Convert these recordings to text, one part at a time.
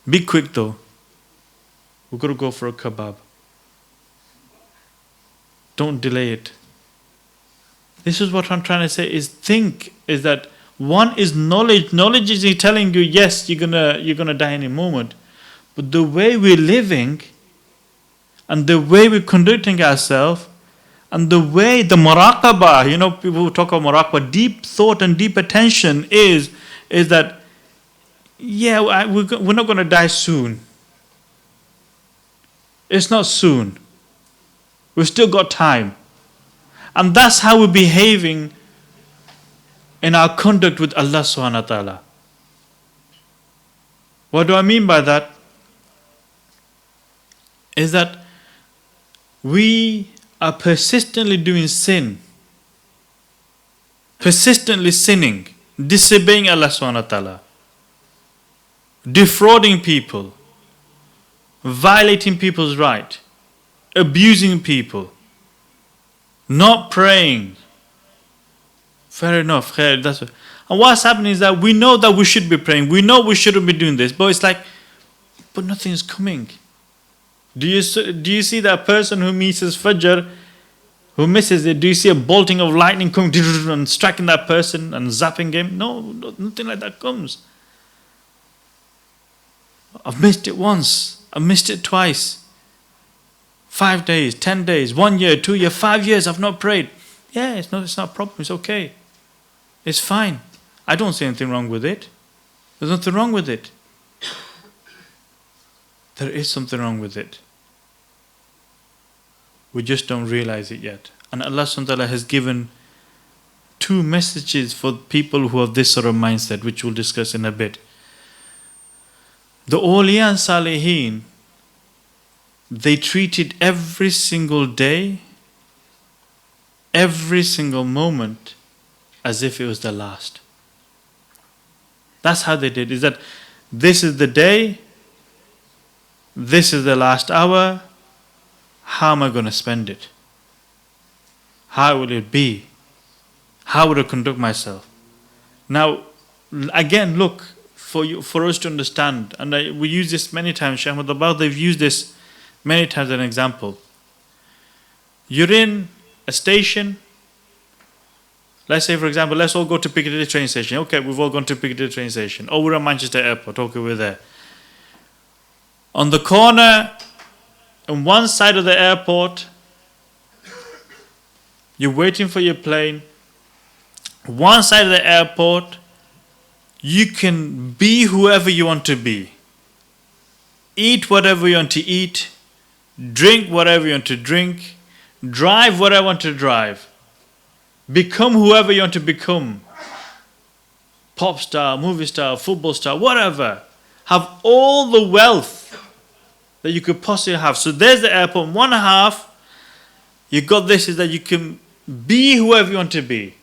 Be quick though. We've got to go for a kebab. Don't delay it. This is what I'm trying to say is that one is knowledge. Knowledge is telling you, yes, you're gonna die any moment. But the way we're living and the way we're conducting ourselves and the way the muraqabah, people who talk about muraqabah, deep thought and deep attention is that, yeah, we're not going to die soon. It's not soon. We've still got time. And that's how we're behaving in our conduct with Allah subhanahu wa ta'ala. What do I mean by that? Is that we are persistently doing sin. Persistently sinning. Disobeying Allah subhanahu wa ta'ala. Defrauding people. Violating people's right. Abusing people. Not praying. Fair enough. That's what. And what's happening is that we know that we should be praying. We know we shouldn't be doing this. But it's like, but nothing is coming. Do you see that person who misses Fajr, who misses it? Do you see a bolting of lightning coming and striking that person and zapping him? No, nothing like that comes. I've missed it once. I've missed it twice. 5 days, 10 days, 1 year, 2 years, 5 years I've not prayed. Yeah, it's not a problem. It's okay. It's fine. I don't see anything wrong with it. There's nothing wrong with it. There is something wrong with it. We just don't realize it yet. And Allah subhanahu wa ta'ala has given 2 messages for people who have this sort of mindset, which we'll discuss in a bit. The awliya and salihin, they treated every single day, every single moment, as if it was the last. That's how they did. Is that this is the day, this is the last hour, how am I going to spend it? How will it be? How would I conduct myself? Now, again, look, for us to understand, and we use this many times, Shaykh Dabbagh, they've used this many times as an example. You're in a station. Let's say, for example, let's all go to Piccadilly train station. Okay, we've all gone to Piccadilly train station. Oh, we're at Manchester Airport. Okay, we're there. On the corner, on one side of the airport, you're waiting for your plane. One side of the airport, you can be whoever you want to be. Eat whatever you want to eat. Drink whatever you want to drink. Drive whatever you want to drive. Become whoever you want to become. Pop star, movie star, football star, whatever. Have all the wealth that you could possibly have. So there's the airport. 1.5, you got this, is that you can be whoever you want to be.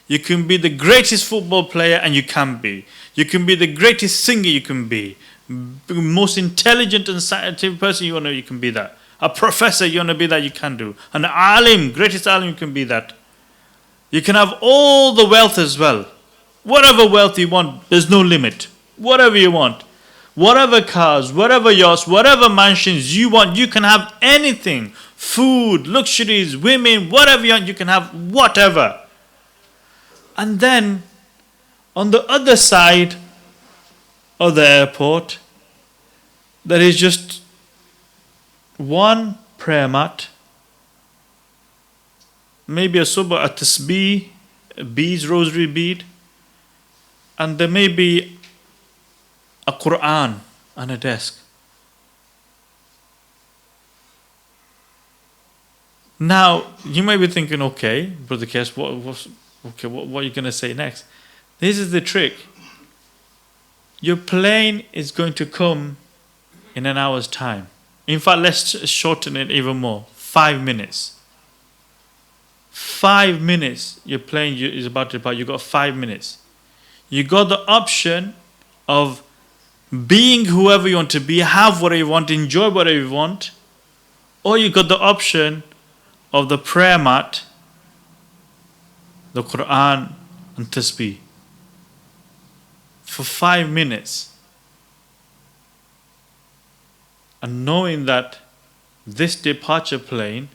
You can be the greatest football player, and you can be. You can be the greatest singer, you can be. Most intelligent and scientific person, you can be that. A professor, you want to be that, you can do. An alim, greatest alim, you can be that. You can have all the wealth as well. Whatever wealth you want, there's no limit. Whatever you want. Whatever cars, whatever yachts, whatever mansions you want, you can have anything. Food, luxuries, women, whatever you want, you can have whatever. And then, on the other side of the airport, there is just one prayer mat, maybe a subha, a tasbih, a beads, rosary bead, and there may be a Quran on a desk. Now, you may be thinking, okay, Brother Kes, what are you going to say next? This is the trick. Your plane is going to come in an hour's time. In fact, let's shorten it even more. 5 minutes. 5 minutes, your plane is about to depart. You got 5 minutes. You got the option of being whoever you want to be, have whatever you want, enjoy whatever you want, or you got the option of the prayer mat, the Quran and tasbih. For 5 minutes. and knowing that this departure plane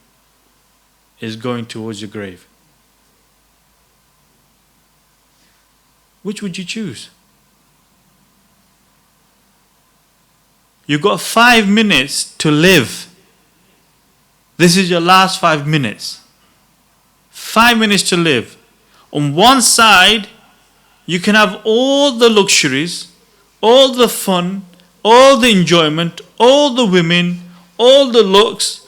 is going towards your grave? Which would you choose? You've got 5 minutes to live. This is your last 5 minutes. 5 minutes to live. On one side, you can have all the luxuries, all the fun, all the enjoyment, all the women, all the looks,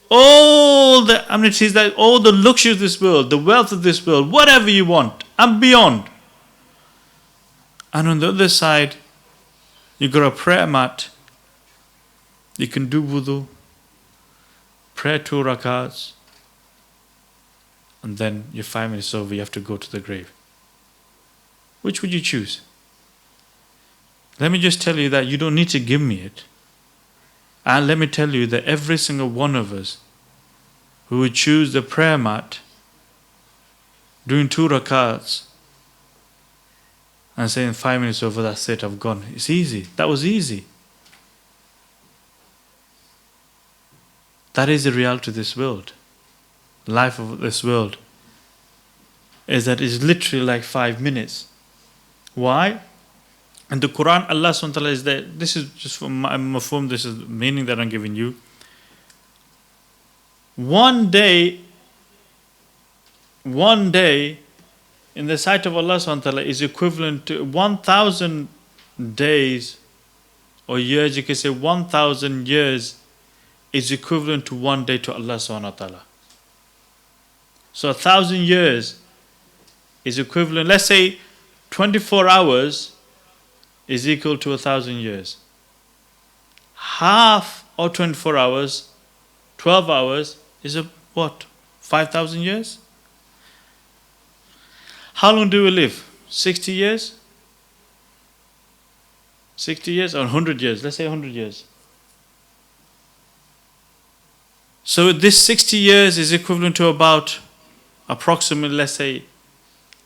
all the amenities, all the luxuries of this world, the wealth of this world, whatever you want, and beyond. And on the other side, you've got a prayer mat. You can do wudu, pray 2 rakats, and then your 5 minutes over, you have to go to the grave. Which would you choose? Let me just tell you that you don't need to give me it. And let me tell you that every single one of us who would choose the prayer mat, doing 2 rakats, and saying 5 minutes over, that's it, I've gone. It's easy. That was easy. That is the reality of this world. Life of this world is that it's literally like 5 minutes. Why? In the Quran, Allah subhanahu wa ta'ala is there. This is just for my mafhum, this is the meaning that I'm giving you. One day in the sight of Allah subhanahu wa ta'ala is equivalent to 1,000 days or years. You can say 1,000 years is equivalent to 1 day to Allah subhanahu wa ta'ala. So 1,000 years is equivalent, let's say 24 hours is equal to 1,000 years. Half of 24 hours, 12 hours, is what? 5,000 years? How long do we live? 60 years? 60 years or 100 years? Let's say 100 years. So this 60 years is equivalent to about approximately, let's say,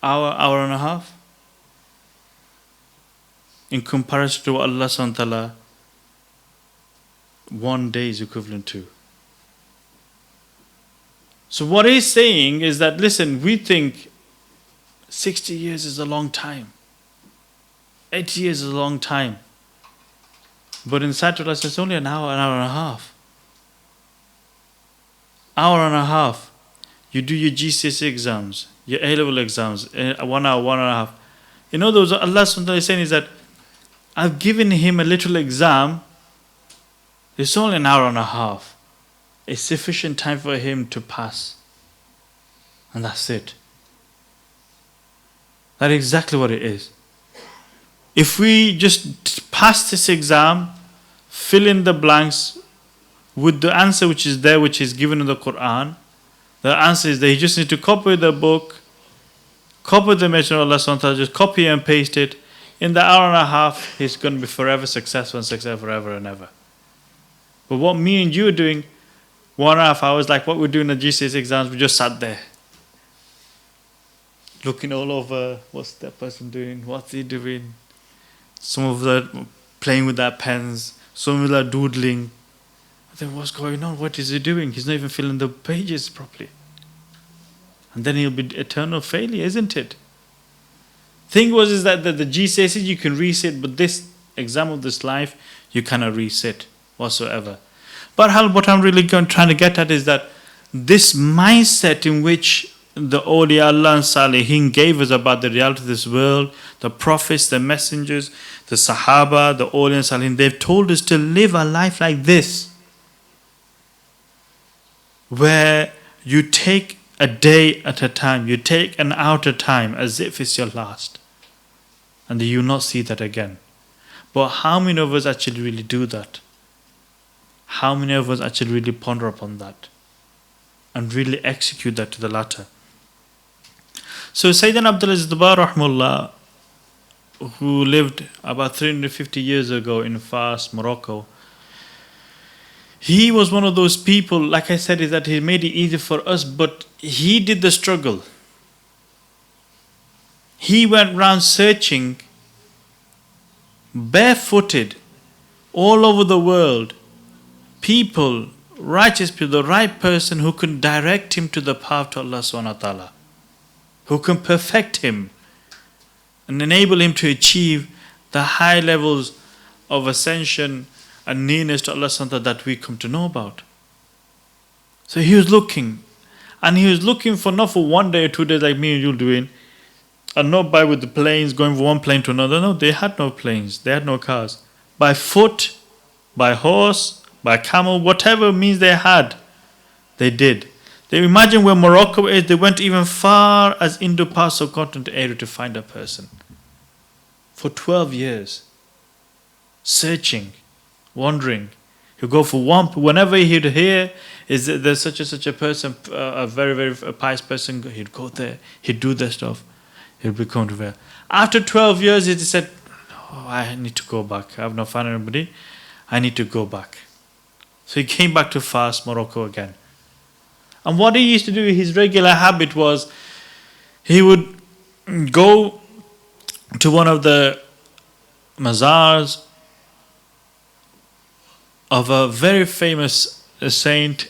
hour and a half. In comparison to what Allah subhanahu wa ta'ala 1 day is equivalent to. So what he's saying is that, listen, we think 60 years is a long time. 80 years is a long time. But in sight of Allah, it's only an hour and a half. Hour and a half. You do your GCSE exams, your A-level exams, 1 hour, 1.5. You know, those Allah subhanahu wa ta'ala is saying is that I've given him a little exam. It's only an hour and a half. It's sufficient time for him to pass. And that's it. That is exactly what it is. If we just pass this exam, fill in the blanks with the answer which is there, which is given in the Quran, the answer is that you just need to copy the book, copy the message of Allah subhanahu wa ta'ala, just copy and paste it. In the hour and a half, he's going to be forever successful and successful forever and ever. But what me and you are doing, 1.5 hours, like what we do in the GCSE exams, we just sat there. Looking all over, what's that person doing? What's he doing? Some of them playing with their pens, some of them doodling. I think, what's going on? What is he doing? He's not even filling the pages properly. And then he'll be eternal failure, isn't it? Thing is that the GCSE you can resit, but this exam of this life, you cannot resit whatsoever. But what I'm really trying to get at is that this mindset in which the awliya Allah and Salihin gave us about the reality of this world, the prophets, the messengers, the Sahaba, the awliya and Salihin, they've told us to live a life like this, where you take a day at a time, you take an hour at a time as if it's your last, and you will not see that again. But how many of us actually really do that? How many of us actually really ponder upon that and really execute that to the latter? So Sayidna Abdul Dabbagh rahmullah, who lived about 350 years ago in Fars, Morocco, he was one of those people, like I said, is that he made it easy for us, but he did the struggle. He went around searching barefooted all over the world people, righteous people, the right person who can direct him to the path to Allah subhanahu wa ta'ala, who can perfect him and enable him to achieve the high levels of ascension and nearness to Allah subhanahu wa ta'ala that we come to know about. So he was looking, and he was looking for not for 1 day or 2 days like me and you doing, and not by with the planes, going from one plane to another. No, they had no planes, they had no cars. By foot, by horse, by camel, whatever means they had, they did. They imagine where Morocco is, they went even far as Indo-Pac subcontinent area to find a person. For 12 years, searching, wandering. He'd go for one, whenever he'd hear is that there's such a person, a very, very pious person, he'd go there, he'd do that stuff, he'd become to there. After 12 years, he said, oh, I need to go back. I have not found anybody. I need to go back. So he came back to Fars, Morocco again. And what he used to do, his regular habit was, he would go to one of the mazars of a very famous saint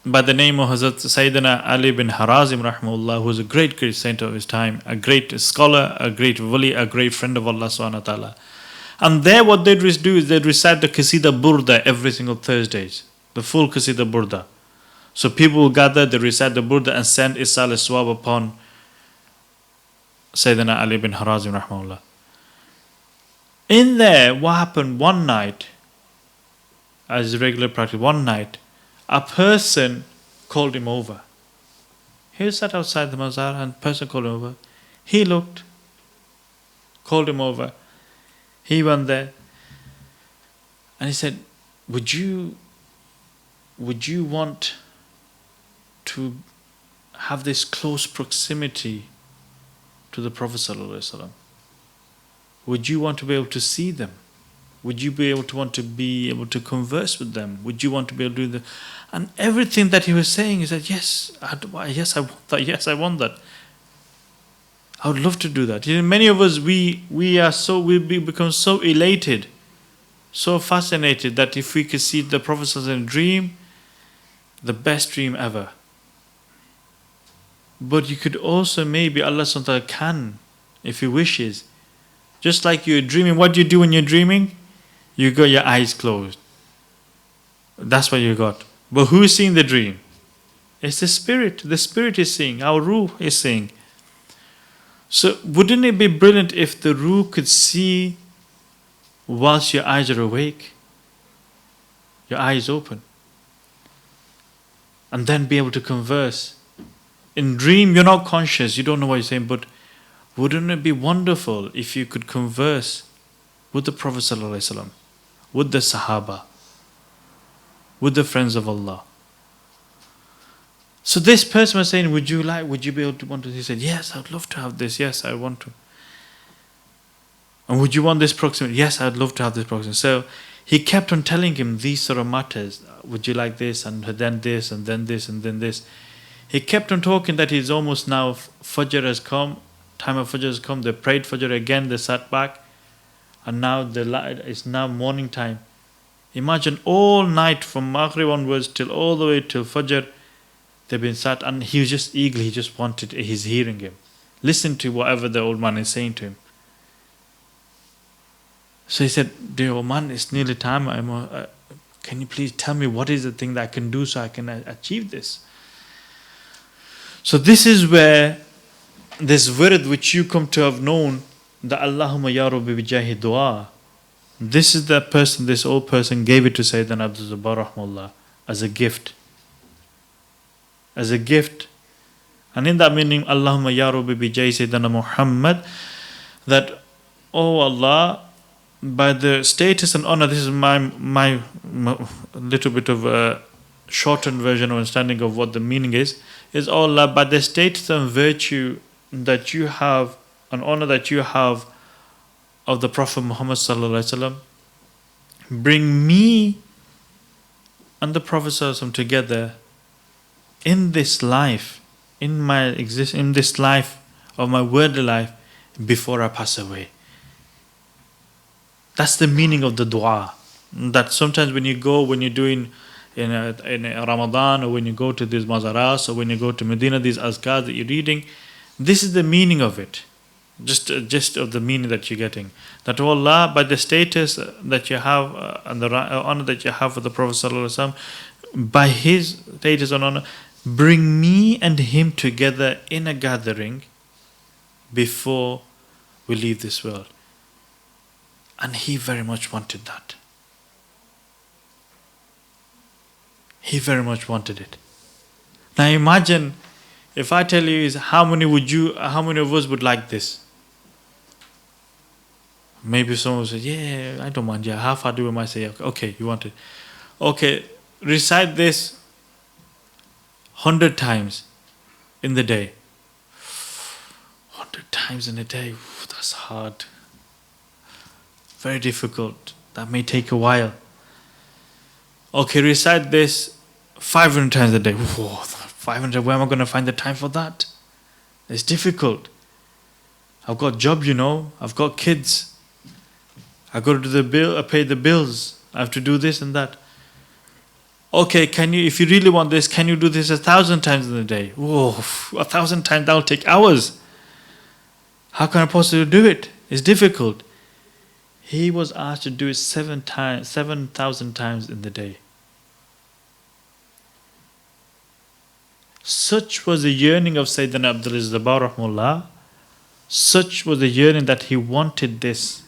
by the name of Hazrat Sayidna Ali bin Harazim rahimahullah, who was a great saint of his time, a great scholar, a great wali, a great friend of Allah subhanahu wa ta'ala. And there what they'd do is they'd recite the Qasida Burda every single Thursdays, the full Qasida Burda. So people will gather, they recite the Burda and send Isal Swab upon Sayyidina Ali bin Harazim rahimahullah. In there, what happened one night, as regular practice, one night, a person called him over. He sat outside the mazar and a person called him over. He looked, called him over. He went there and he said, would you want to have this close proximity to the Prophet ﷺ? Would you want to be able to see them? Would you be able to converse with them? Would you want to be able to do that? And everything that he was saying, he said, yes, I want that. Yes, I want that. I would love to do that. You know, many of us, we become so elated, so fascinated that if we could see the Prophet in a dream, the best dream ever. But you could also, maybe Allah subhanahu wa ta'ala can, if He wishes. Just like you're dreaming, what do you do when you're dreaming? You got your eyes closed. That's what you got. But who's seeing the dream? It's the spirit. The spirit is seeing. Our ruh is seeing. So wouldn't it be brilliant if the ruh could see whilst your eyes are awake? Your eyes open. And then be able to converse. In dream, you're not conscious. You don't know what you're saying. But wouldn't it be wonderful if you could converse with the Prophet ﷺ, with the Sahaba, with the friends of Allah? So this person was saying, would you be able to want to? He said, yes, I'd love to have this. Yes, I want to. And would you want this proximity? Yes, I'd love to have this proximity. So he kept on telling him these sort of matters. Would you like this? And then this, and then this, and then this. He kept on talking that he's almost now, Fajr has come. Time of Fajr has come. They prayed Fajr again. They sat back. And now it's now morning time. Imagine all night from Maghrib onwards till all the way till Fajr. They've been sat, and he was just eager. He just wanted, he's hearing him. Listen to whatever the old man is saying to him. So he said, dear old man, it's nearly time. Can you please tell me what is the thing that I can do so I can achieve this? So this is where this wird which you come to have known, the Allahumma ya Rabbi bijahi dua. This is the person, this old person gave it to Sayyidina Abdul rahmatullah as a gift. As a gift. And in that meaning, Allahumma ya Rabbi bijahi Sayyidina Muhammad, that, oh Allah, by the status and honor, this is my little bit of a shortened version of understanding of what the meaning is oh Allah, by the status and virtue that you have, an honor that you have of the Prophet Muhammad sallallahu alaihi wasallam, bring me and the Prophet sallallahu alaihi wasallam together in this life, in this life of my worldly life, before I pass away. That's the meaning of the dua. That sometimes when you're doing in a Ramadan, or when you go to these mazaras, or when you go to Medina, these azkar that you're reading, this is the meaning of it. Just a gist of the meaning that you're getting. That, oh Allah, by the status that you have and the honor that you have for the Prophet ﷺ, by his status and honor, bring me and him together in a gathering before we leave this world. And he very much wanted that. He very much wanted it. Now imagine if I tell you, how many of us would like this? Maybe someone will say, yeah, I don't mind. Yeah, half I do, I might say, okay, you want it. Okay, recite this 100 times in the day. 100 times in a day, that's hard. Very difficult. That may take a while. Okay, recite this 500 times a day. Whoa, 500, where am I going to find the time for that? It's difficult. I've got a job, I've got kids. I've got to do the bill, I pay the bills. I have to do this and that. Okay, if you really want this, can you do this 1,000 times in a day? Whoa, 1,000 times, that'll take hours. How can I possibly do it? It's difficult. He was asked to do it 7,000 times in the day. Such was the yearning of Sayidna Abdul Dabbagh rahimahullah. Such was the yearning that he wanted this.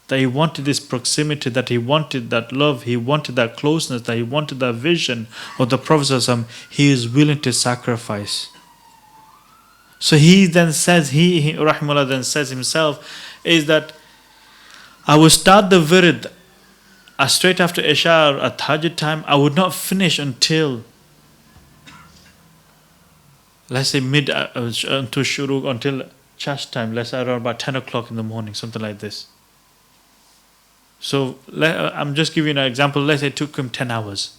That he wanted this proximity, that he wanted that love, he wanted that closeness, that he wanted that vision of the Prophet ﷺ. He is willing to sacrifice. So he then says, he rahimahullah then says himself, is that I would start the wird straight after Isha at Tahajjud time. I would not finish until, let's say until Shuruk, until Chash time, let's say around about 10 o'clock in the morning, something like this. So I'm just giving you an example. Let's say it took him 10 hours.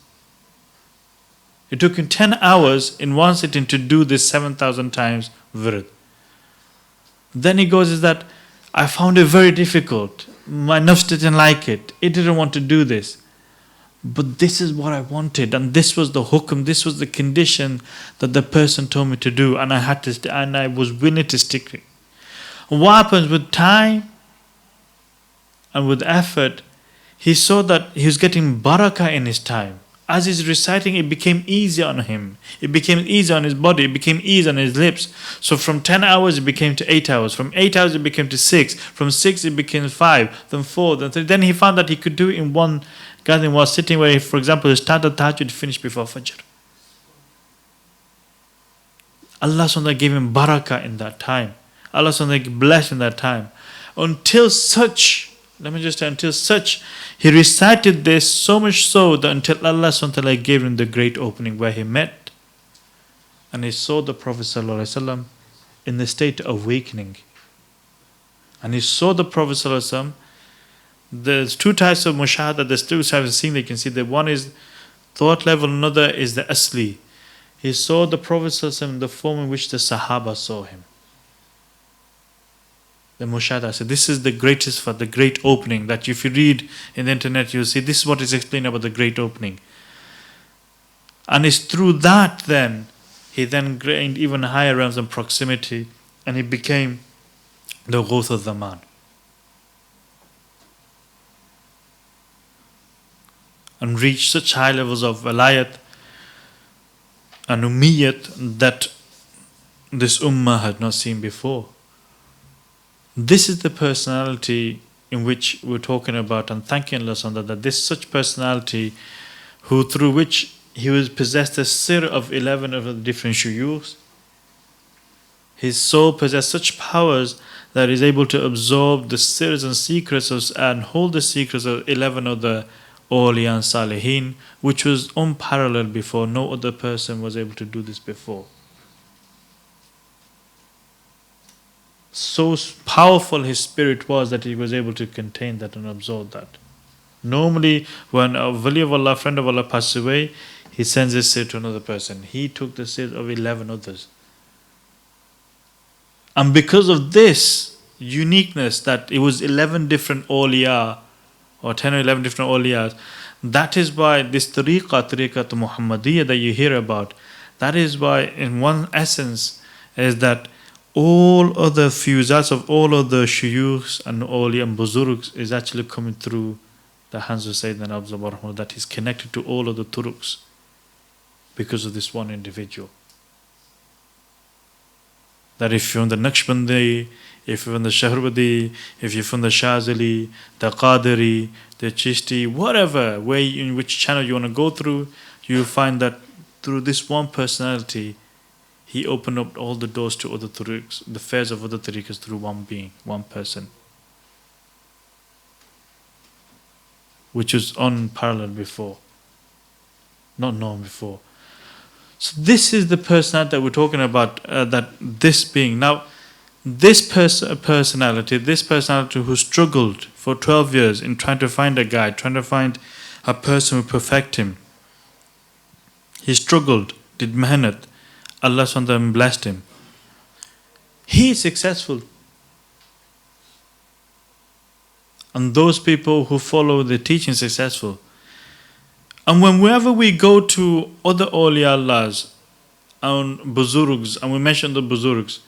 It took him 10 hours in one sitting to do this 7,000 times wird. Then he goes, is that I found it very difficult. My nafs didn't like it. It didn't want to do this. But this is what I wanted, and this was the hukum, this was the condition that the person told me to do, and I was willing to stick it. What happens with time and with effort? He saw that he was getting barakah in his time. As he's reciting, it became easy on him. It became easy on his body. It became easy on his lips. So from 10 hours, it became to 8 hours. From 8 hours, it became to 6. From 6, it became 5. Then 4. Then 3. Then he found that he could do it in one gathering while sitting where, for example, he started Tahajjud, finished before Fajr. Allah SWT gave him barakah in that time. Allah SWT blessed in that time. Until such, he recited this so much so that until Allah SWT gave him the great opening where he met and he saw the Prophet ﷺ in the state of awakening. And he saw the Prophet ﷺ. There's two types of mushahada, there's two types of seeing that you can see. The one is thought level, another is the asli. He saw the Prophet ﷺ in the form in which the Sahaba saw him. The mushahada. So this is the greatest for the great opening that if you read in the internet, you'll see this is what is explained about the great opening. And it's through that then, he then gained even higher realms of proximity and he became the Ghawth al-Zaman. And reached such high levels of walayat and ummiyat that this ummah had not seen before. This is the personality in which we're talking about and thanking Allah SWT that this such personality through which he was possessed the sir of 11 of the different shuyukhs. His soul possessed such powers that he is able to absorb the sirs and secrets and hold the secrets of 11 of the awliya and salihin, which was unparalleled before. No other person was able to do this before. So powerful his spirit was that he was able to contain that and absorb that. Normally, when a wali of Allah, friend of Allah passes away, he sends his sir to another person. He took the sir of 11 others. And because of this uniqueness, that it was 11 different awliya or 10 or 11 different awliyas. That is why this tariqat Muhammadiyya that you hear about, that is why in one essence is that all other fuzats of all other shuyukhs and awliya and buzurgs is actually coming through the hands of Sayyidina Abdul, that is connected to all of the turuqs because of this one individual. That if you're from the Naqshbandi, if you're from the Shahrwadi, if you're from the Shazali, the Qadiri, the Chishti, whatever way in which channel you want to go through, you'll find that through this one personality, he opened up all the doors to other tariqs, the fairs of other tariqas through one being, one person, which was unparalleled before, not known before. So this is the personality that we're talking about, that this being. Now, this personality who struggled for 12 years in trying to find a guide, trying to find a person who perfect him. He struggled, did mehnat. Allah SWT blessed him. He is successful. And those people who follow the teaching successful. And whenever we go to other awliya Allahs and buzurgs, and we mention the buzurgs,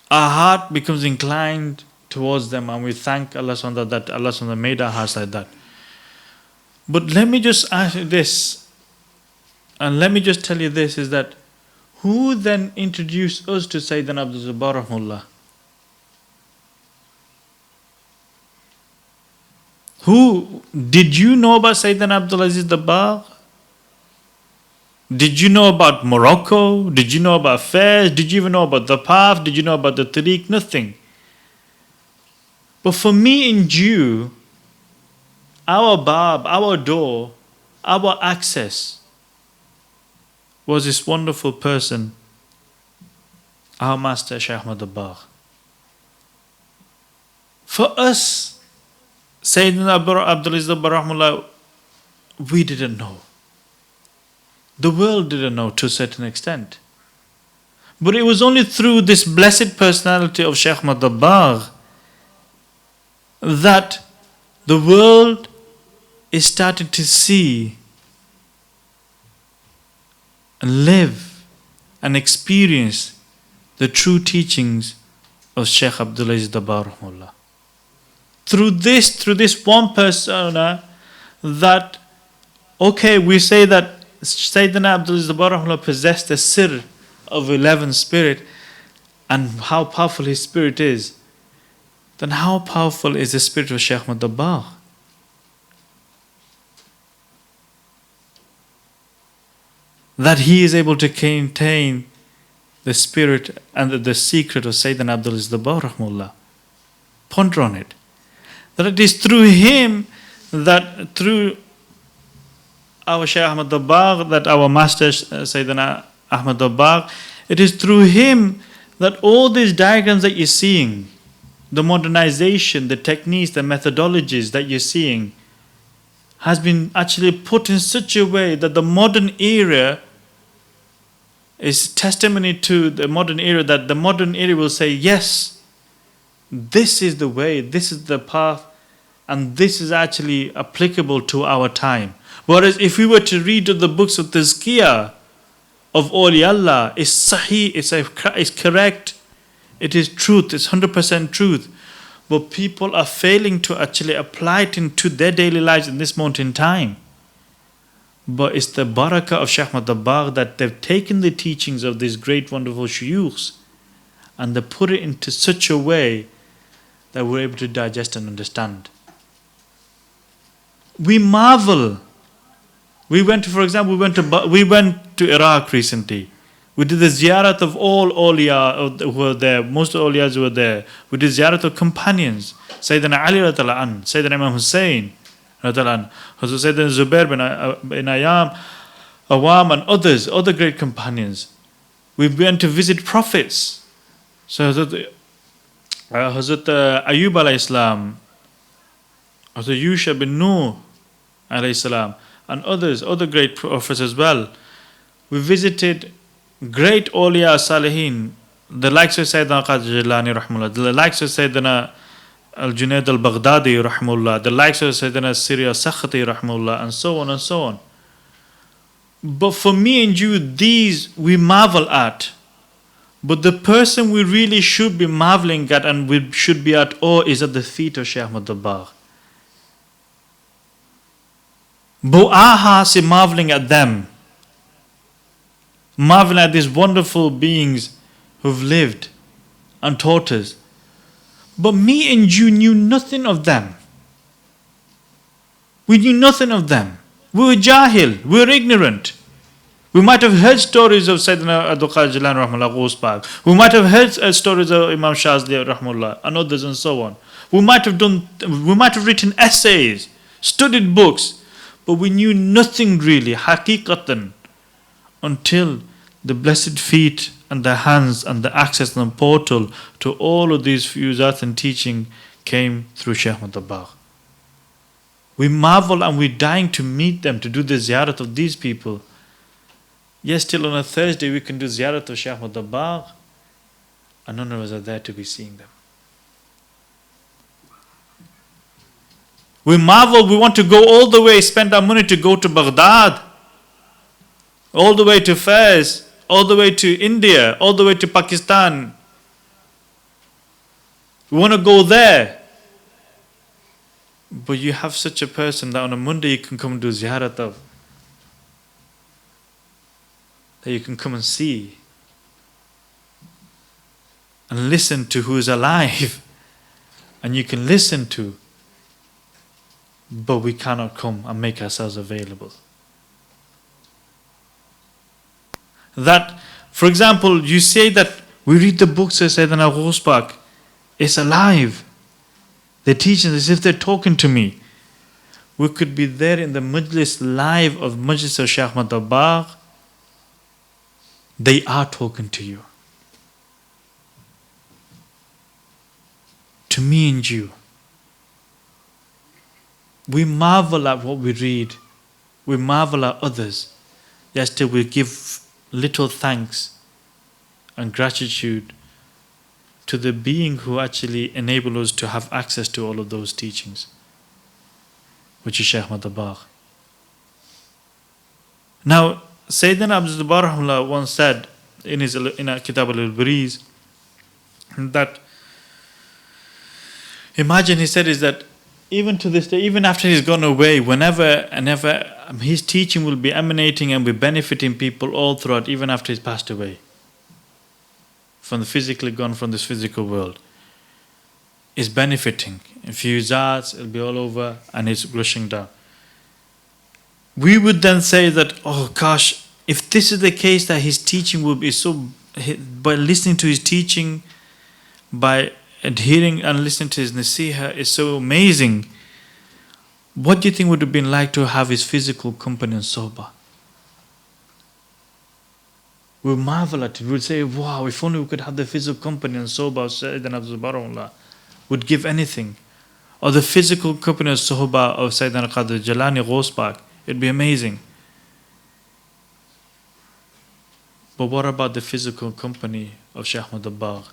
our heart becomes inclined towards them, and we thank Allah SWT that Allah SWT made our hearts like that. But let me just ask you this, and let me just tell you this, is that who then introduced us to Sayyidina Abdul Rahmullah? Who did you know about Sayyidina Abdul Aziz Dabbagh? Did you know about Morocco? Did you know about Fez? Did you even know about the path? Did you know about the tariq? Nothing. But for me in Jew, our bab, our door, our access was this wonderful person, our master Shaykh Ahmad Dabbagh. For us, Sayyidina Abdul Aziz Dabbagh, we didn't know. The world didn't know to a certain extent. But it was only through this blessed personality of Shaykh Ahmad Dabbagh that the world is starting to see and live and experience the true teachings of Shaykh Abdul Aziz Dabbagh. Through this one persona, that, okay, we say that Sayyidina Abdul Aziz Dabbagh possessed the sir of 11 spirit, and how powerful his spirit is, then how powerful is the spirit of Shaykh Ahmad Dabbagh? That he is able to contain the spirit and the secret of Sayyidina Abdul Aziz Dabbagh. Ponder on it. That it is through him, that through our Shaykh Ahmad Dabbagh, that our master Sayyidina Ahmad Dabbagh, it is through him that all these diagrams that you're seeing, the modernization, the techniques, the methodologies that you're seeing, has been actually put in such a way that the modern era is testimony to the modern era, that the modern era will say, yes, this is the way, this is the path, and this is actually applicable to our time. Whereas if we were to read the books of Tazkiyah of awliya Allah, it's sahih, it's correct, it is truth, it's 100% truth. But people are failing to actually apply it into their daily lives in this moment in time. But it's the barakah of Shaykh Ahmad Dabbagh that they've taken the teachings of these great wonderful shuyukhs and they put it into such a way that we're able to digest and understand. We marvel. We went to Iraq recently. We did the ziyarat of all awliya who were there. Most awliyas who were there. We did ziyarat of companions. Sayyidina Ali radhiyallahu anhu, Sayyidina Imam Hussein radhiyallahu anhu, Sayyidina Zubair bin Ayyam, Awam, and others, other great companions. We went to visit prophets. So Hazrat Ayyub alayhi salam, Hazrat Yusha bin Nuh alayhi salam, and others, other great prophets as well. We visited great awliya salihin, the likes of Sayyidina Qadir Jilani rahmatullah, the likes of Sayyidina Al-Junaid al-Baghdadi rahimahullah, the likes of Sayyidina Syria Sakhati rahimahullah, and so on and so on. But for me and you, these we marvel at. But the person we really should be marveling at and we should be at awe is at the feet of Shaykh Ahmad Dabbagh. But our hearts are marveling at them, marveling at these wonderful beings who've lived and taught us. But me and you knew nothing of them. We knew nothing of them. We were jahil, we were ignorant. We might have heard stories of Sayyidina Abdul Jilani rahmallah Ghaus. We might have heard stories of Imam Shazli rahmallah and others and so on. We might have written essays, studied books, but we knew nothing really, haqiqatan, until the blessed feet and the hands and the access and the portal to all of these fuyuzat and teaching came through Shaykh Ahmad Dabbagh. We marvel and we're dying to meet them, to do the ziyarat of these people. Yes, still on a Thursday we can do ziyarat of Shaykh Ahmad Dabbagh, and none of us are there to be seeing them. We marvel, we want to go all the way, spend our money to go to Baghdad, all the way to Fez, all the way to India, all the way to Pakistan. We want to go there. But you have such a person that on a Monday you can come and do ziyarat of, that you can come and see and listen to who is alive, and you can listen to, but we cannot come and make ourselves available. That, for example, you say that we read the books of Sayyidina Ghaus, it's alive. They're teaching as if they're talking to me. We could be there in the majlis live of Majlis of Shaykh Ahmad Dabbagh. They are talking to you. To me and you. We marvel at what we read. We marvel at others. Yet still we give little thanks and gratitude to the being who actually enabled us to have access to all of those teachings, which is Shaykh Ahmad Dabbagh. Now, Sayyidina Abdul once said in a Kitab al-Bariz that, imagine, he said, is that even to this day, even after he's gone away, whenever and ever, his teaching will be emanating and be benefiting people all throughout, even after he's passed away. From the physically gone from this physical world. Is benefiting. In few yards, it'll be all over and it's rushing down. We would then say that, oh gosh, if this is the case, that his teaching will be so, by listening to his teaching, by adhering and listening to his nasiha is so amazing. What do you think would have been like to have his physical company and sohbah? We marvel at it. We would say, wow, if only we could have the physical company and sohbah of Sayyidina Abdul, would give anything. Or the physical company and sohbah of Sayyidina Qadir Jalani Ghaus, it'd be amazing. But what about the physical company of Shaykh Ahmad Dabbagh?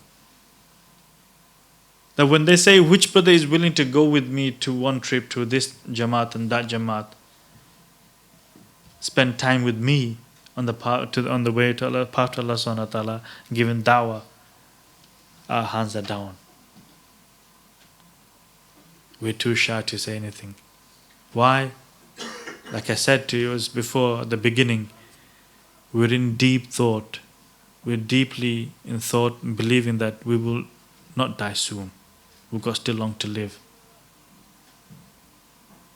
That when they say, which brother is willing to go with me to one trip to this Jamaat and that Jamaat, spend time with me on the way to Allah, path to Allah subhanahu wa ta'ala, giving da'wah, our hands are down. We're too shy to say anything. Why? Like I said to you before at the beginning, we're in deep thought. We're deeply in thought, believing that we will not die soon. We've got still long to live.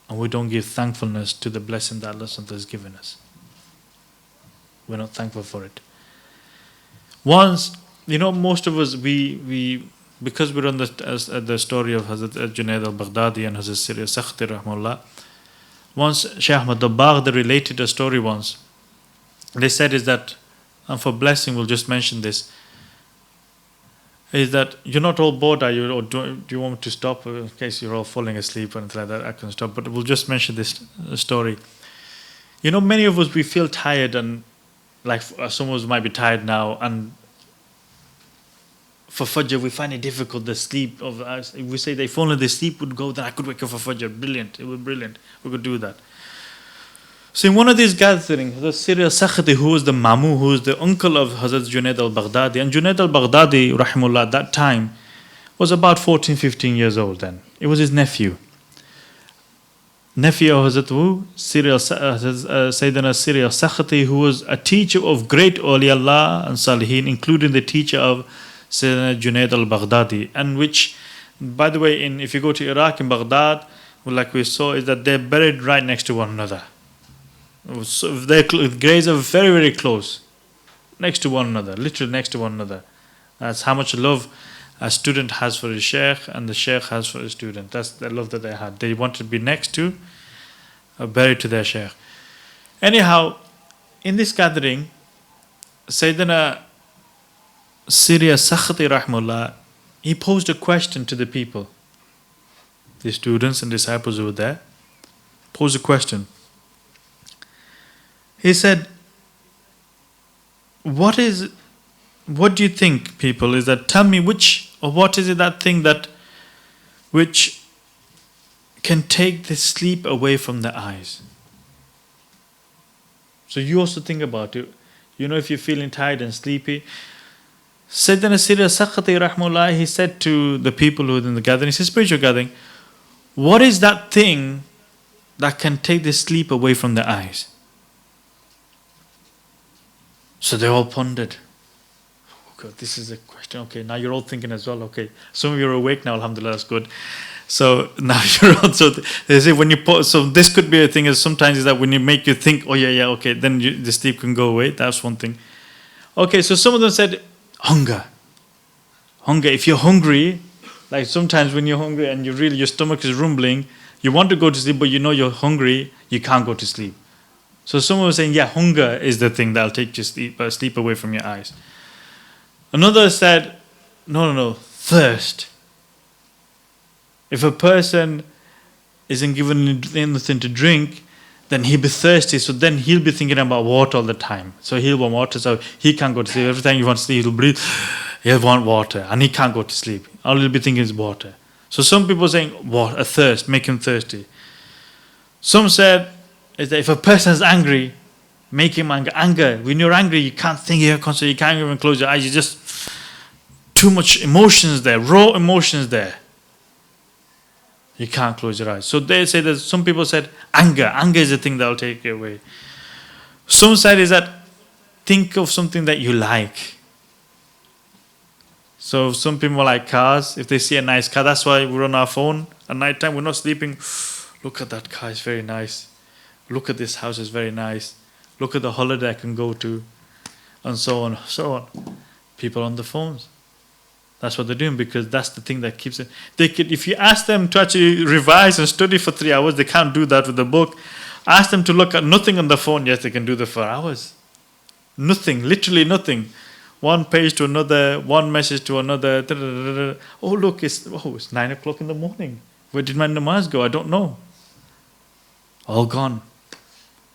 And we don't give thankfulness to the blessing that Allah has given us. We're not thankful for it. Once, most of us, we because we're on the story of Hazrat Junaid al-Baghdadi and Hazrat Syria Sakhti rahmallah. Once Shaykh Ahmad Dabbagh, they related a story once. They said is that, and for blessing we'll just mention this, is that you're not all bored, are you? Or do you want me to stop in case you're all falling asleep or anything like that? I can stop, but we'll just mention this story. Many of us, we feel tired, and like some of us might be tired now, and for Fajr, we find it difficult, the sleep of us. If we say that if only the sleep would go, then I could wake up for Fajr. Brilliant. It was brilliant. We could do that. So in one of these gatherings, Hazrat Siri al-Sakhati, who was the Mamu, who was the uncle of Hazrat Junaid al-Baghdadi, and Junaid al-Baghdadi, rahimullah, at that time, was about 14, 15 years old then. It was his nephew. Nephew of Hazrat Sayyidina Siri al-Sakhati, who was a teacher of great awliya and salihin, including the teacher of Sayyidina Junaid al-Baghdadi, and which, by the way, if you go to Iraq, in Baghdad, like we saw, is that they're buried right next to one another. So their graves are very, very close, next to one another, literally next to one another. That's how much love a student has for his sheikh and the sheikh has for his student. That's the love that they had. They wanted to be next to, buried to their sheikh. Anyhow, in this gathering, Sayyidina Siri al-Sakhati rahmullah, he posed a question to the people. The students and disciples who were there posed a question. He said, what do you think, people, is that, tell me what is it, that thing which can take the sleep away from the eyes? So you also think about it. You know, if you're feeling tired and sleepy, Sayyidina Siri al-Sakhati rahmullah, he said to the people who were in the gathering, it's a spiritual gathering, what is that thing that can take the sleep away from the eyes? So they all pondered. Oh God, this is a question. Okay, now you're all thinking as well. Okay, some of you are awake now, alhamdulillah, that's good. So now you're also, they say when you so this could be a thing, is sometimes is that when you make you think, oh yeah, okay, then the sleep can go away. That's one thing. Okay, so some of them said, hunger. If you're hungry, like sometimes when you're hungry and your stomach is rumbling, you want to go to sleep, but you know you're hungry, you can't go to sleep. So someone was saying, yeah, hunger is the thing that'll take your sleep away from your eyes. Another said, no, thirst. If a person isn't given anything to drink, then he'll be thirsty, so then he'll be thinking about water all the time. So he'll want water, so he can't go to sleep. Every time he wants to sleep, he'll breathe, he'll want water, and he can't go to sleep. All he'll be thinking is water. So some people are saying, a thirst, make him thirsty. Some said, is that if a person is angry, make him angry. Anger, when you're angry, you can't think, you can't even close your eyes. You just, too much emotions there, raw emotions there. You can't close your eyes. So they say that some people said anger is the thing that will take it away. Some said is that think of something that you like. So some people like cars. If they see a nice car, that's why we're on our phone at night time. We're not sleeping. Look at that car, it's very nice. Look at this house, it's very nice. Look at the holiday I can go to, and so on, so on. People on the phones. That's what they're doing, because that's the thing that keeps it. If you ask them to actually revise and study for 3 hours, they can't do that with the book. Ask them to look at nothing on the phone, yes, they can do that for hours. Nothing, literally nothing. One page to another, one message to another. Oh, look, it's 9 o'clock in the morning. Where did my namaz go? I don't know. All gone.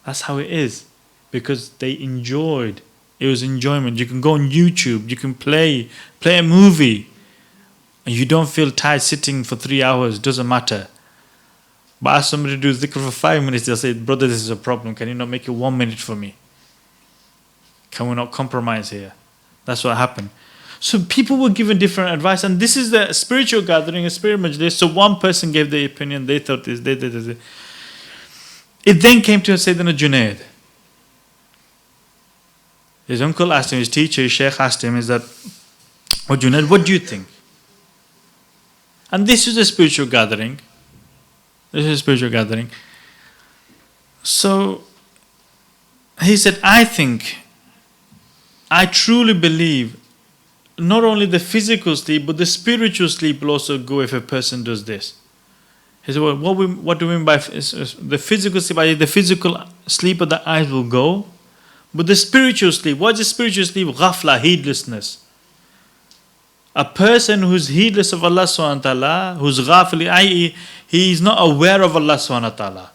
That's how it is. Because they enjoyed. It was enjoyment. You can go on YouTube. You can play a movie. And you don't feel tired sitting for 3 hours. Doesn't matter. But ask somebody to do dhikr for 5 minutes. They'll say, brother, this is a problem. Can you not make it 1 minute for me? Can we not compromise here? That's what happened. So people were given different advice. And this is the spiritual gathering, a spirit majlis. So one person gave their opinion. They thought this, they did this. It then came to Sayyidina Junaid. His uncle asked him, his teacher, his sheikh asked him, is that, oh Junaid, what do you think? And this is a spiritual gathering. This is a spiritual gathering. So he said, I truly believe not only the physical sleep, but the spiritual sleep will also go if a person does this. He said, well, what do we mean by the physical sleep? The physical sleep of the eyes will go, but the spiritual sleep, what is the spiritual sleep? Ghafla, heedlessness. A person who's heedless of Allah subhanahu wa ta'ala, who's ghafili, i.e., he is not aware of Allah subhanahu wa ta'ala.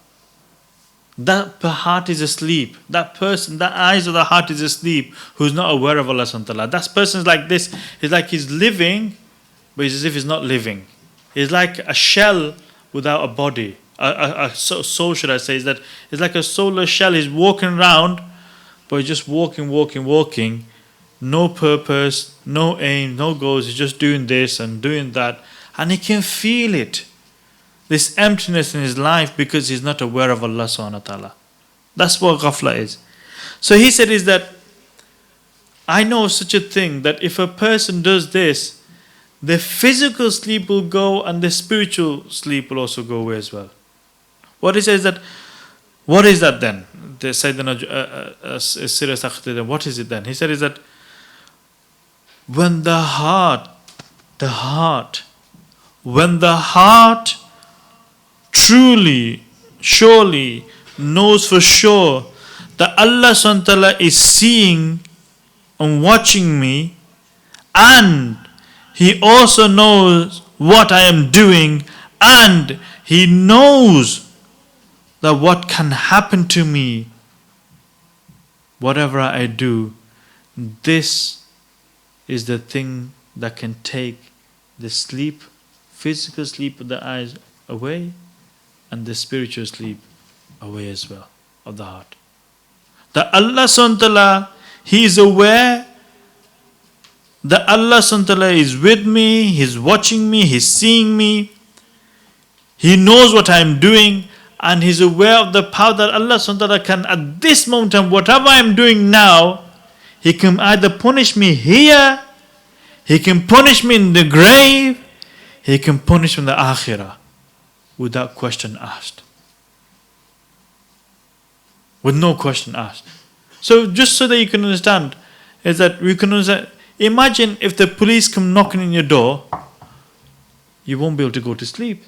That heart is asleep. That person, that eyes of the heart is asleep, who's not aware of Allah subhanahu wa ta'ala. That person is like this. It's like he's living, but it's as if he's not living. He's like a shell without a body. A soul, should I say, is that it's like a soulless shell. He's walking around, but he's just walking. No purpose, no aim, no goals. He's just doing this and doing that. And he can feel it. This emptiness in his life because he's not aware of Allah subhanahu wa ta'ala. That's what ghafla is. So he said is that I know such a thing that if a person does this, the physical sleep will go and the spiritual sleep will also go away as well. What he says that, what is that then? The Sayidna serious akhtir, what is it then? He said is that when the heart truly, surely knows for sure that Allah subhanahu wa ta'ala is seeing and watching me, and He also knows what I am doing, and He knows that what can happen to me, whatever I do, this is the thing that can take the sleep, physical sleep of the eyes away, and the spiritual sleep away as well of the heart. That Allah subhanahu wa ta'ala, He is aware that Allah subhanahu wa ta'ala is with me, He's watching me, He's seeing me, He knows what I am doing, and He's aware of the power that Allah subhanahu wa ta'ala can at this moment in whatever I am doing now, He can either punish me here, He can punish me in the grave, He can punish me in the akhirah. Without question asked. With no question asked. So just so that you can understand, is that we can understand, imagine if the police come knocking on your door, you won't be able to go to sleep.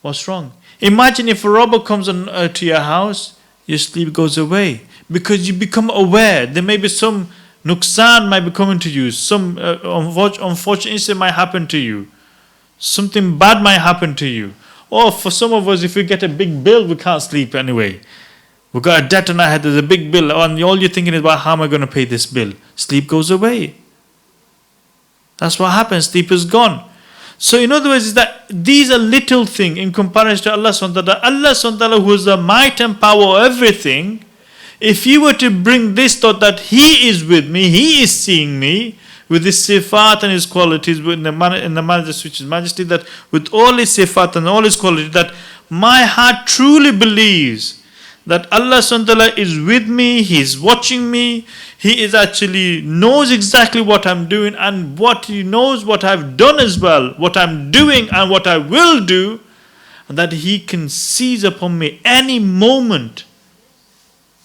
What's wrong? Imagine if a robber comes to your house, your sleep goes away. Because you become aware, there may be some nuqsan might be coming to you, some unfortunate incident might happen to you. Something bad might happen to you. Or for some of us, if we get a big bill, we can't sleep anyway. We've got a debt on our head, there's a big bill, and all you're thinking is about how am I going to pay this bill? Sleep goes away. That's what happens, sleep is gone. So in other words, is that these are little things in comparison to Allah subhanahu wa ta'ala. Allah subhanahu wa ta'ala, who is the might and power of everything, if you were to bring this thought that He is with me, He is seeing me, with His sifat and His qualities, in the manner which is majesty, that with all His sifat and all His qualities, that my heart truly believes that Allah subhanahu wa ta'ala is with me, He is watching me, He is actually knows exactly what I'm doing, and what He knows what I've done as well, what I'm doing and what I will do, and that He can seize upon me any moment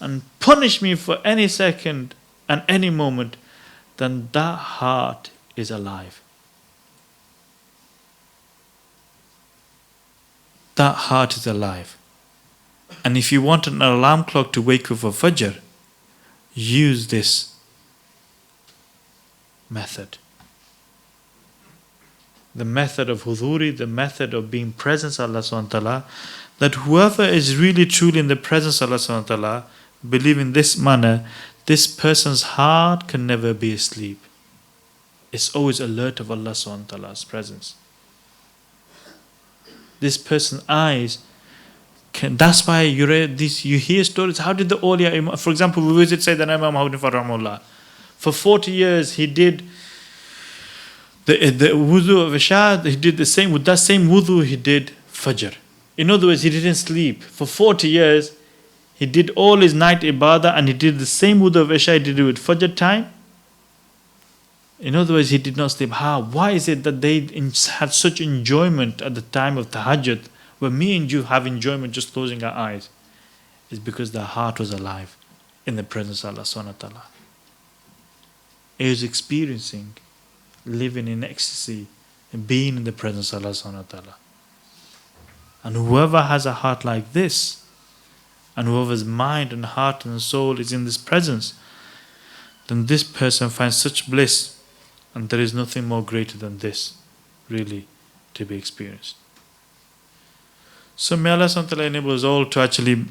and punish me for any second and any moment, then that heart is alive. That heart is alive. And if you want an alarm clock to wake you for Fajr, use this method. The method of huduri, the method of being present to Allah subhanahu wa ta'ala, that whoever is really truly in the presence of Allah subhanahu wa ta'ala, believe in this manner, this person's heart can never be asleep. It's always alert of Allah subhanahu wa ta'ala's presence. This person's eyes can, that's why you hear stories. How did the awliya, for example, we visit Sayidna Imam Rahimahullah. For 40 years he did the wudu of Isha, he did the same, with that same wudu he did Fajr. In other words, he didn't sleep. For 40 years, he did all his night ibadah and he did the same wudu of Isha he did it with Fajr time. In other words, he did not sleep. How? Why is it that they had such enjoyment at the time of Tahajjud, where me and you have enjoyment just closing our eyes? It's because their heart was alive in the presence of Allah subhanahu wa ta'ala. It was experiencing, living in ecstasy, and being in the presence of Allah subhanahu wa ta'ala. And whoever has a heart like this, and whoever's mind and heart and soul is in this presence, then this person finds such bliss, and there is nothing more greater than this, really, to be experienced. So may Allah subhanahu wa ta'ala enable us all to actually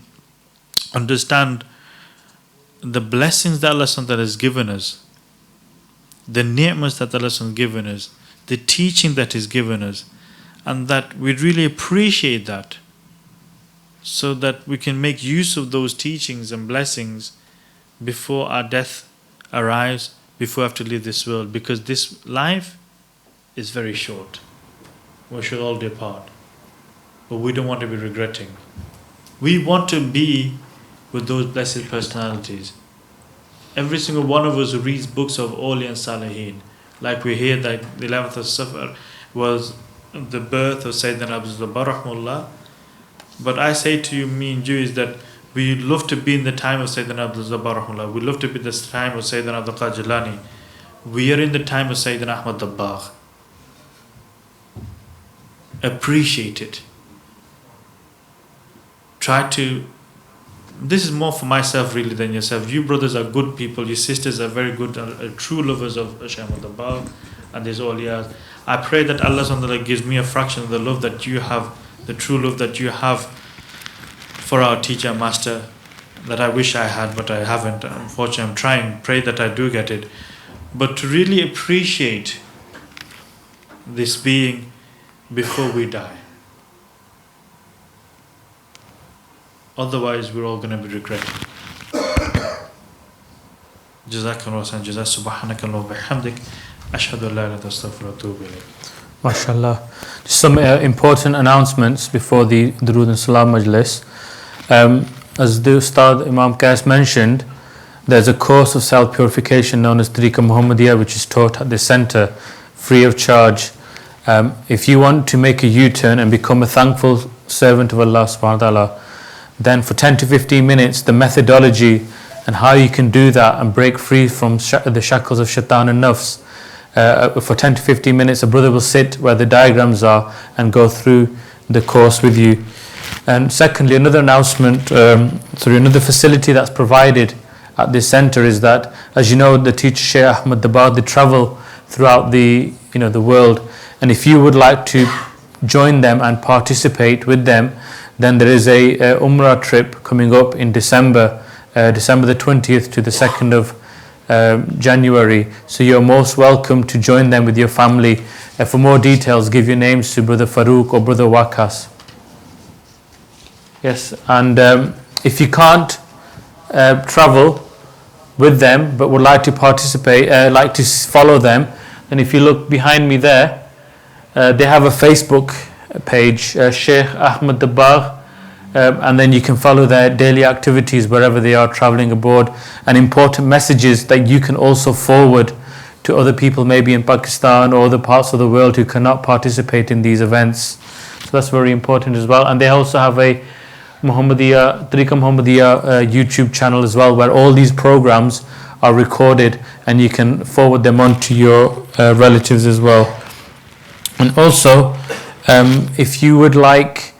understand the blessings that Allah SWT has given us, the ni'mas that Allah SWT has given us, the teaching that He's given us, and that we really appreciate that, so that we can make use of those teachings and blessings before our death arrives, before we have to leave this world, because this life is very short. We should all depart, but we don't want to be regretting. We want to be with those blessed personalities. Every single one of us who reads books of Awliya and Salihin, like we hear that the 11th of Safar was the birth of Sayidna Abdul rahmatullah. But I say to you, me and you, is that we love to be in the time of Sayidna Abdul rahmatullah. We love to be in the time of Sayyidina Abdul Jilani. We are in the time of Sayyidina Ahmad Dabbagh. Appreciate it. Try to. This is more for myself really than yourself. You brothers are good people. Your sisters are very good, true lovers of Shaykh Ahmad Dabbagh and these awliyas. I pray that Allah SWT gives me a fraction of the love that you have, the true love that you have for our teacher and master, that I wish I had, but I haven't. Unfortunately, I'm trying. Pray that I do get it. But to really appreciate this being before we die. Otherwise, we're all going to be regretting. Jazakallah khair. Subhanakallah wa bihamdik. Ashhadu an la ilaha illa anta astaghfiruka wa atubu ilayk. MashaAllah. Just some important announcements before the Durood and Salam Majlis. As the Ustad Imam Qais mentioned, there's a course of self-purification known as Tariqa Muhammadiyah, which is taught at this center free of charge. If you want to make a U-turn and become a thankful servant of Allah subhanahu wa ta'ala, then for 10 to 15 minutes, the methodology and how you can do that and break free from the shackles of shaitan and nafs. For 10 to 15 minutes, a brother will sit where the diagrams are and go through the course with you. And secondly, another announcement through another facility that's provided at this center is that, as you know, the teacher Shaykh Ahmad Dabbagh, they travel throughout the world. And if you would like to join them and participate with them, then there is a Umrah trip coming up in December the 20th to the 2nd of January. So you're most welcome to join them with your family. For more details, give your names to Brother Farouk or Brother Wakas. Yes, and if you can't travel with them but would like to participate, like to follow them, then if you look behind me there, they have a Facebook page, Shaykh Ahmad Dabbagh, and then you can follow their daily activities wherever they are traveling abroad, and important messages that you can also forward to other people maybe in Pakistan or other parts of the world who cannot participate in these events. So that's very important as well. And they also have a Tariqa Muhammadiyah YouTube channel as well, where all these programs are recorded and you can forward them on to your relatives as well. And also, if you would like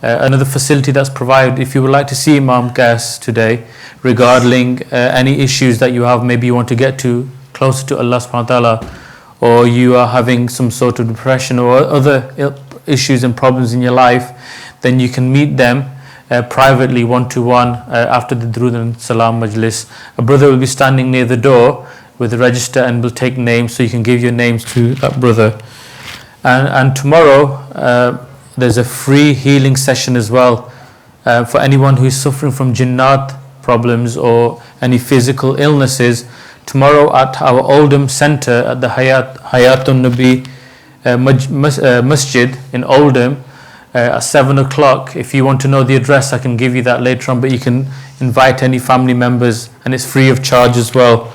another facility that's provided, if you would like to see Imam Qais today regarding any issues that you have, maybe you want to get to closer to Allah subhanahu wa ta'ala, or you are having some sort of depression or other issues and problems in your life, then you can meet them privately one-to-one after the Durood and Salam Majlis. A brother will be standing near the door with the register and will take names, so you can give your names to that brother. And tomorrow there's a free healing session as well for anyone who is suffering from jinnat problems or any physical illnesses. Tomorrow at our Oldham Centre at the Hayatun Nabi Masjid in Oldham at 7 o'clock. If you want to know the address, I can give you that later on, but you can invite any family members and it's free of charge as well.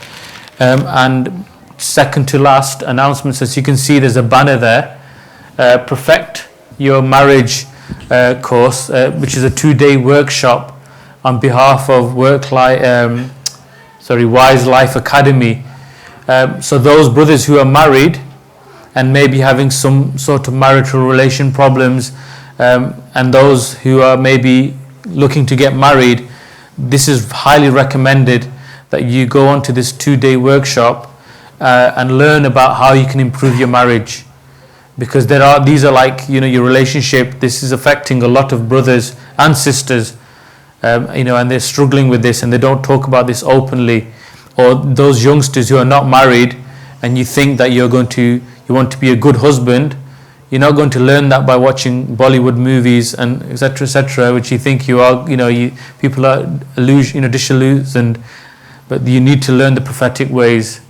And second to last announcements, as you can see, there's a banner there, Perfect Your Marriage course, which is a 2-day workshop on behalf of Wise Life Academy. So those brothers who are married and maybe having some sort of marital relation problems, and those who are maybe looking to get married, this is highly recommended that you go on to this 2-day workshop and learn about how you can improve your marriage, because these are like your relationship. This is affecting a lot of brothers and sisters, and they're struggling with this and they don't talk about this openly, or those youngsters who are not married and you think that you want to be a good husband, you're not going to learn that by watching Bollywood movies and etc., which you think you are, people are disillusioned, but you need to learn the prophetic ways.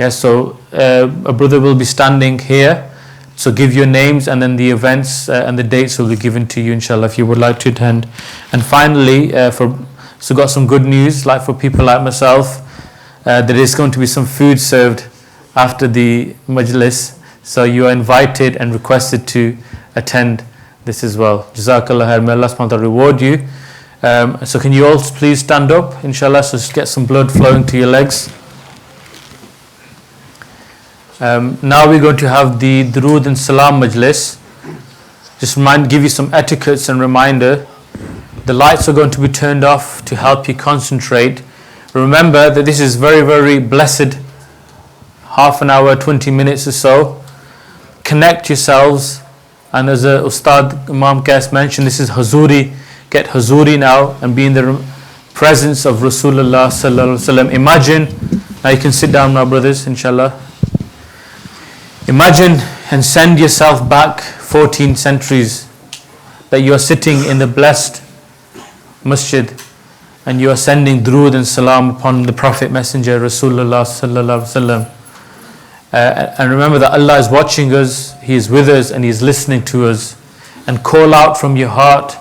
So a brother will be standing here, so give your names and then the events and the dates will be given to you, inshallah, if you would like to attend. And finally, got some good news, like for people like myself, there is going to be some food served after the majlis, so you are invited and requested to attend this as well. Jazakallah khair, may Allah subhanahu wa ta'ala reward you. So can you all please stand up, inshallah, so just get some blood flowing to your legs. Now we're going to have the Durood and Salam Majlis. Just give you some etiquettes and reminder. The lights are going to be turned off to help you concentrate. Remember that this is very, very blessed half an hour, 20 minutes or so. Connect yourselves, and as Ustad Imam Qais mentioned, this is Hazuri. Get Hazuri now and be in the presence of Rasulullah sallallahu alaihi wasallam. Imagine, now you can sit down now, brothers, inshallah. Imagine and send yourself back 14 centuries, that you are sitting in the blessed masjid and you are sending durood and salam upon the Prophet Messenger Rasulullah sallallahu alaihi wasallam. And remember that Allah is watching us, He is with us and He is listening to us. And call out from your heart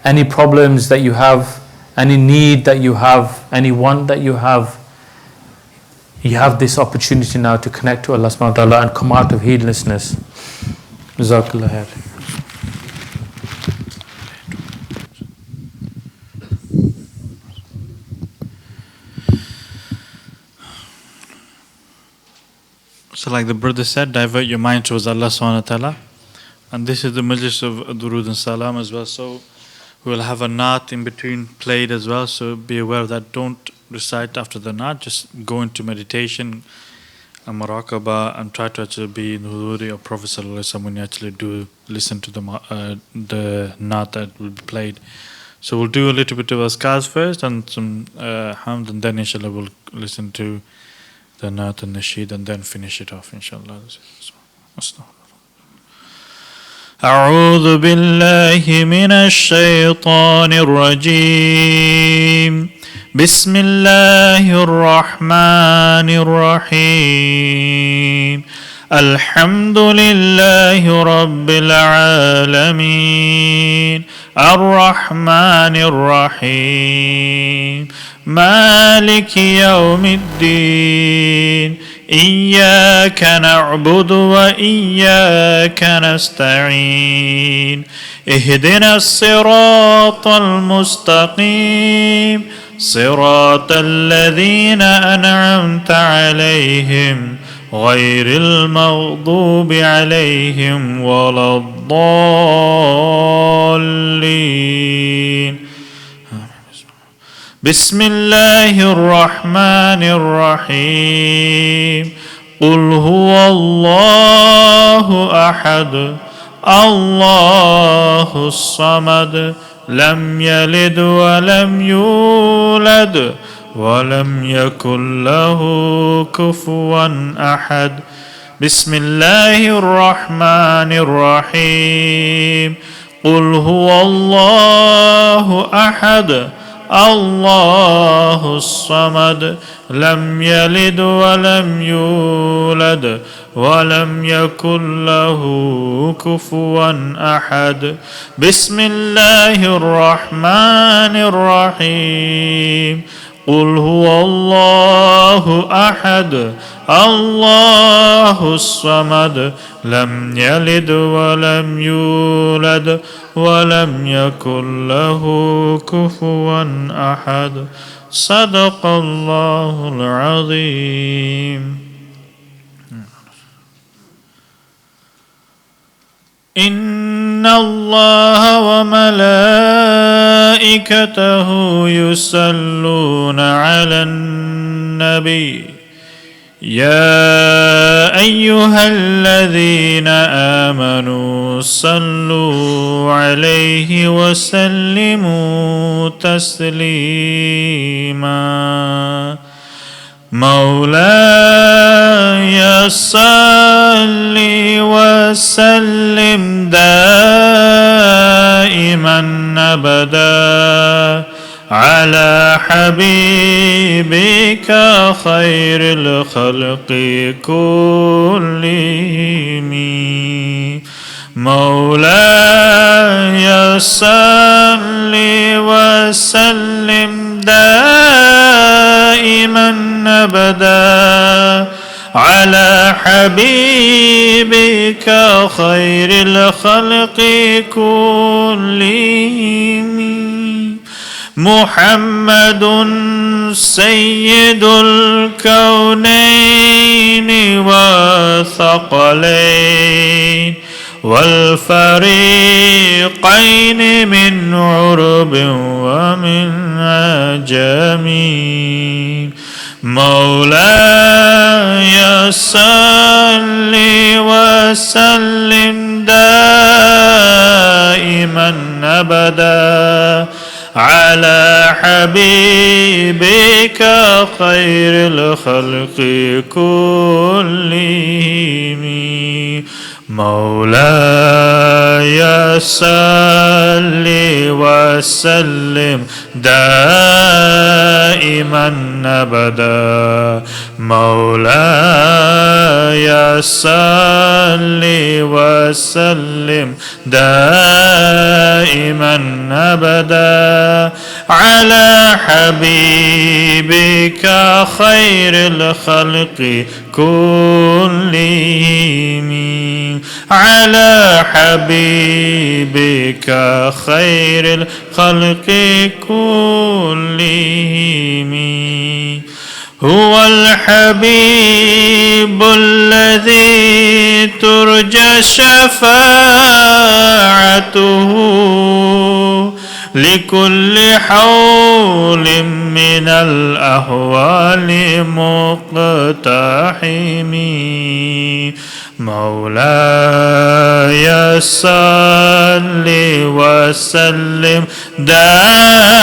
any problems that you have, any need that you have, any want that you have. You have this opportunity now to connect to Allah subhanahu wa ta'ala and come out of heedlessness. Jazakallah khair. So like the brother said, divert your mind towards Allah subhanahu wa ta'ala. And this is the majlis of Durood and Salam as well. So we will have a naat in between played as well. So be aware of that. Don't recite after the naat. Just go into meditation and muraqabah and try to actually be in the huduri of Prophet sallallahu alaihi wasallam when you actually do listen to the naat that will be played. So we'll do a little bit of azkars first and some hamd, and then inshallah we'll listen to the naat and nasheed and then finish it off inshallah. أعوذ بالله من الشيطان الرجيم بسم الله الرحمن الرحيم الحمد لله رب العالمين الرحمن الرحيم مالك يوم الدين إياك نعبد وإياك نستعين اهدنا الصراط المستقيم صراط الذين أنعمت عليهم غير المغضوب عليهم ولا الضالين بسم الله الرحمن الرحيم قل هو الله أحد الله الصمد لم يلد ولم يولد ولم يكن له كفوا أحد بسم الله الرحمن الرحيم قل هو الله أحد الله الصمد لم يلد ولم يولد ولم يكن له كفوا أحد بسم الله الرحمن الرحيم قل هو الله أحد الله الصمد لم يلد ولم يولد ولم يكن له كفوا أحد صدق الله العظيم إن الله وملائكته يصلون على النبي يا أيها الذين آمنوا صلوا عليه وسلموا تسليما مولاي صل وسلم دائما أبدا على حبيبك خير الخلق كلهم مولاي صل وسلم دائما أبدا على حبيبك خير الخلق كلهم محمد سيد الكونين والثقلين والفريقين من عرب ومن عجم مولاي صل وسلم دائما أبدا على حبيبك خير الخلق كلهم مولاي صل وسلم دائما أبدا مولاي صل وسلم دائما أبدا على حبيبك خير الخلق كلهم على حبيبك خير الخلق كلهم هو الحبيب الذي ترجى شفاعته لكل حول من الأهوال مقتحم مولاي صل وسلم دائما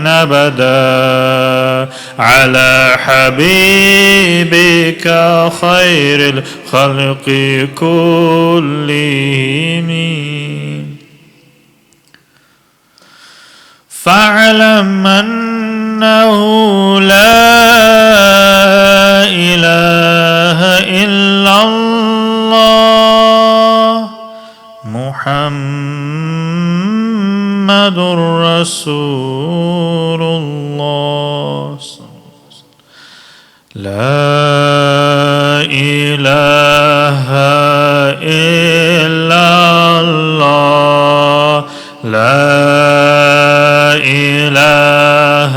أبدا على حبيبك خير الخلق كلهم فاعلم أنه لا إله إلا الله محمد رسول الله لا إله إلا الله لا إله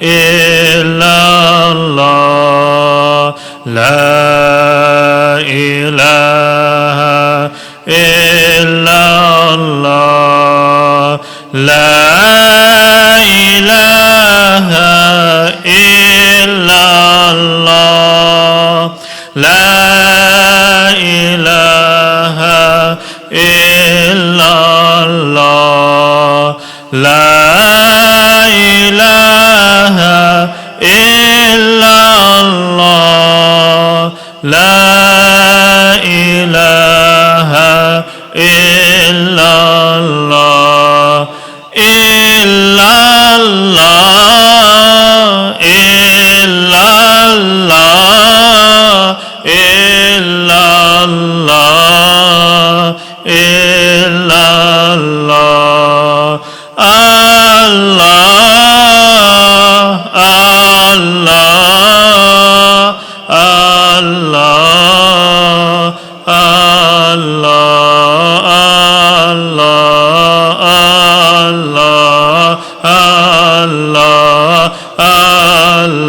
إلا الله لا إله إلا الله لا إله إلا الله لا إله إلا الله لا إله إلا الله لا إله إلا الله إلا الله إلا الله إلا الله إلا الله الله الله الله الله الله الله الله الله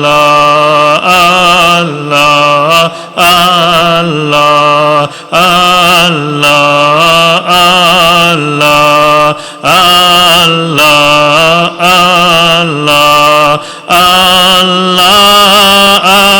الله الله الله الله الله الله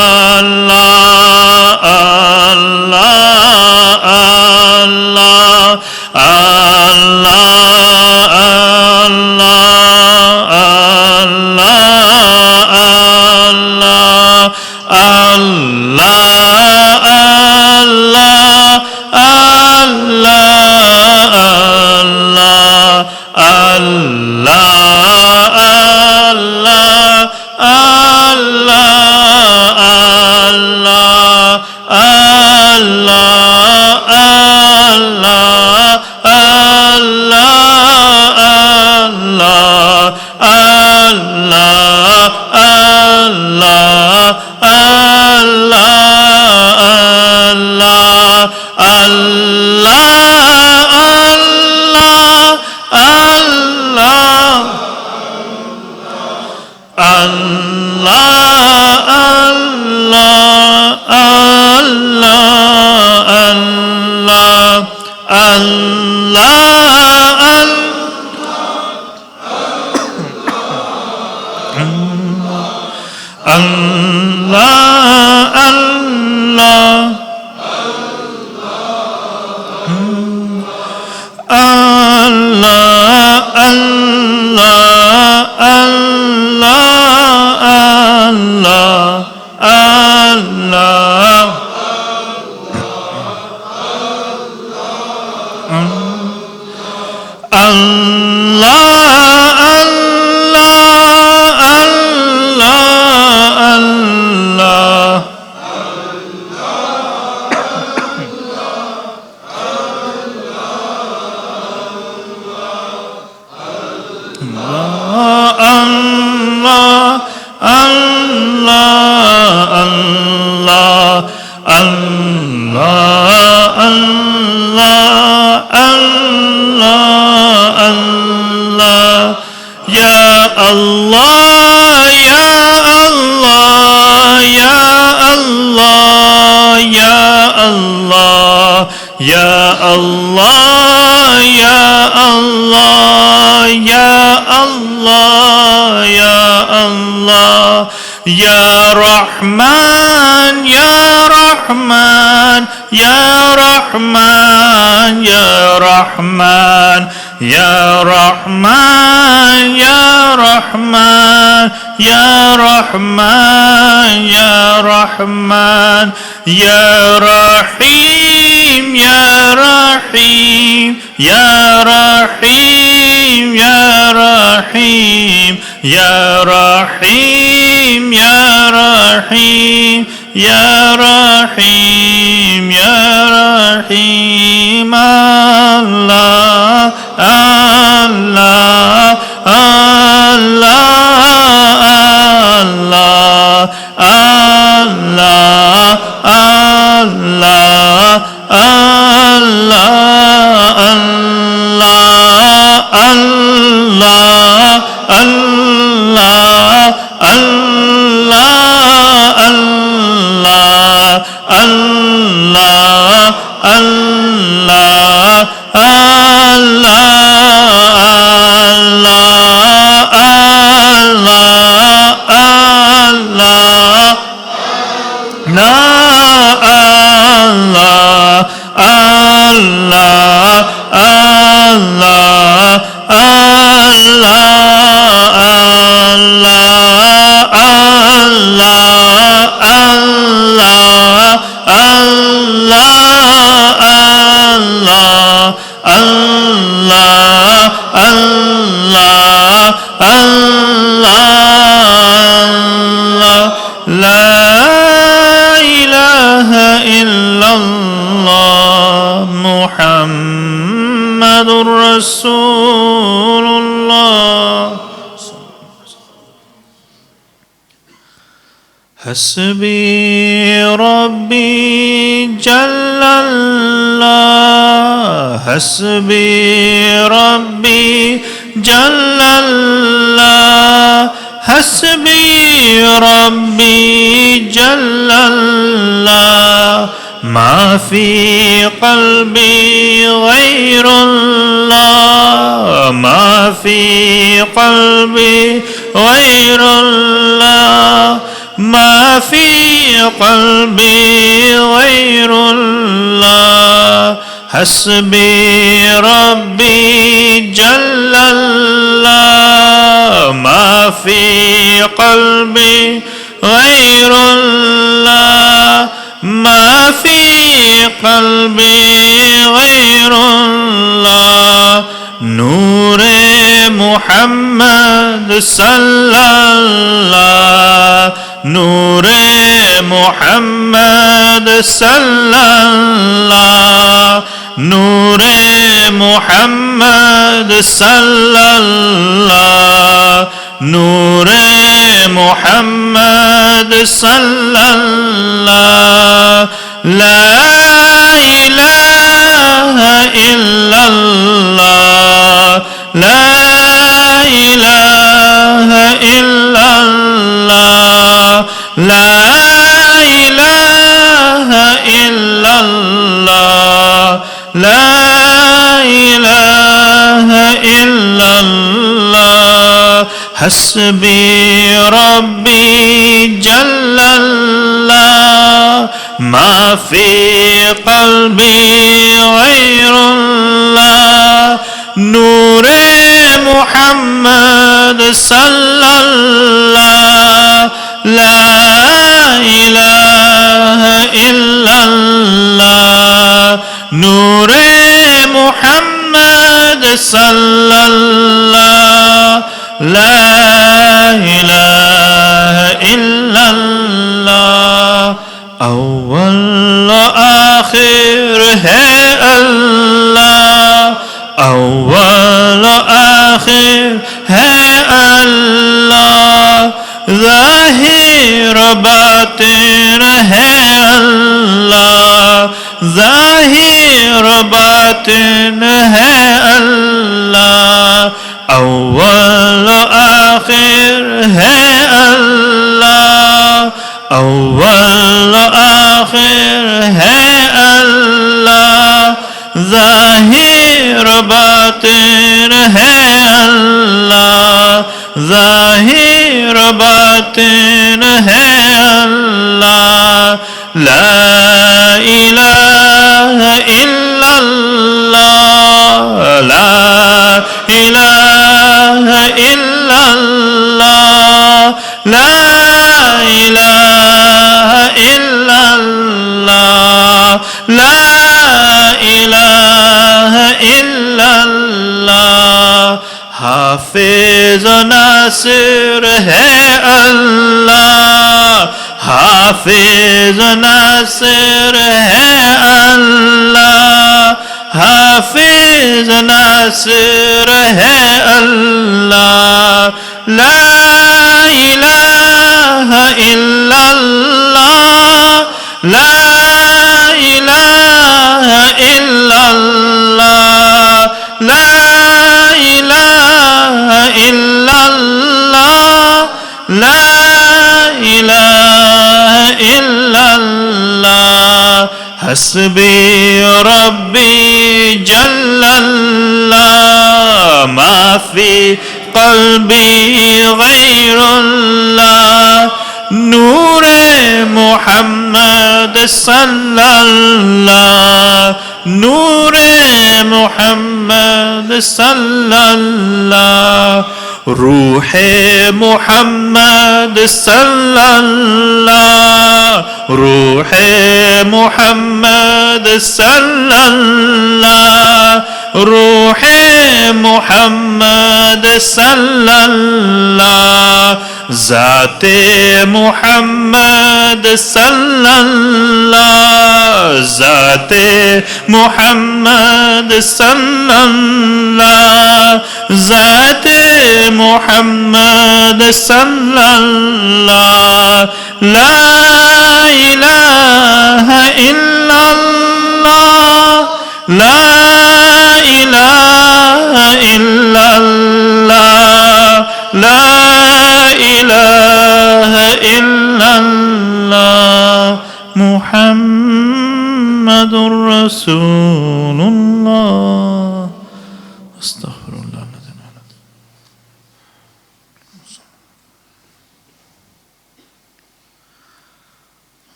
Ya Rahman, Ya Rahman, Ya Rahman, Ya Rahman, Ya Rahman, Ya Rahman, Ya Rahman, Ya Rahman, Ya Rahim, Ya Rahim, Ya Rahim, Ya Rahim, Ya Rahim, Ya Rahim, Ya Rahim, Ya Rahim. Allah, Allah, Allah, Allah, Allah, Allah, Allah, Allah, Hasbi Rabbi Jallallah, Hasbi Rabbi Jallallah, Hasbi Rabbi Jallallah, ما في قلبي غير الله، ما في قلبي غير الله، ما في قلبي غير الله. حسبي ربي جل الله، ما في قلبي غير الله، ما في قلبي غير الله. نور محمد صلی اللہ نور محمد صلی اللہ نور محمد صلی اللہ نور محمد صلی اللہ لا الہ الا اللہ لا الہ الا اللہ لا الہ الا اللہ لا الہ الا اللہ حسبی ربی جل اللہ ما فی قلبی غیر اللہ نور محمد صلی اللہ لا الہ الا اللہ نور محمد صلی اللہ لا الہ الا اللہ اول و آخر ہے اللہ اول و آخر ہے اللہ ظاہر و باطن ہے اللہ ظاہر و باطن ہے اللہ اول و آخر ہے اللہ اول و آخر ہے اللہ ظاہر و باطن ہے اللہ ظاہر و باطن ہے اللہ لا الہ الا اللہ لا الہ الا اللہ لا الہ الا اللہ لا الہ الا اللہ حافظ و ناصر ہے اللہ حافظ و ناصر ہے اللہ حافظ و ناصر ہے اللہ لا الہ الا اللہ لا الہ الا اللہ لا الہ الا اللہ لا الہ الا اللہ حسبی ربی جل اللہ ما فی قلبی غیر اللہ نور محمد صلی اللہ نور محمد صلی اللہ روح محمد صلی اللہ روح محمد صلی اللہ روح محمد صلی اللہ ذات محمد صلی اللہ ذات محمد صلی اللہ ذات محمد صلی اللہ لا الہ الا اللہ لا الہ الا اللہ لا الہ الا اللہ محمد رسول اللہ استغفر اللہ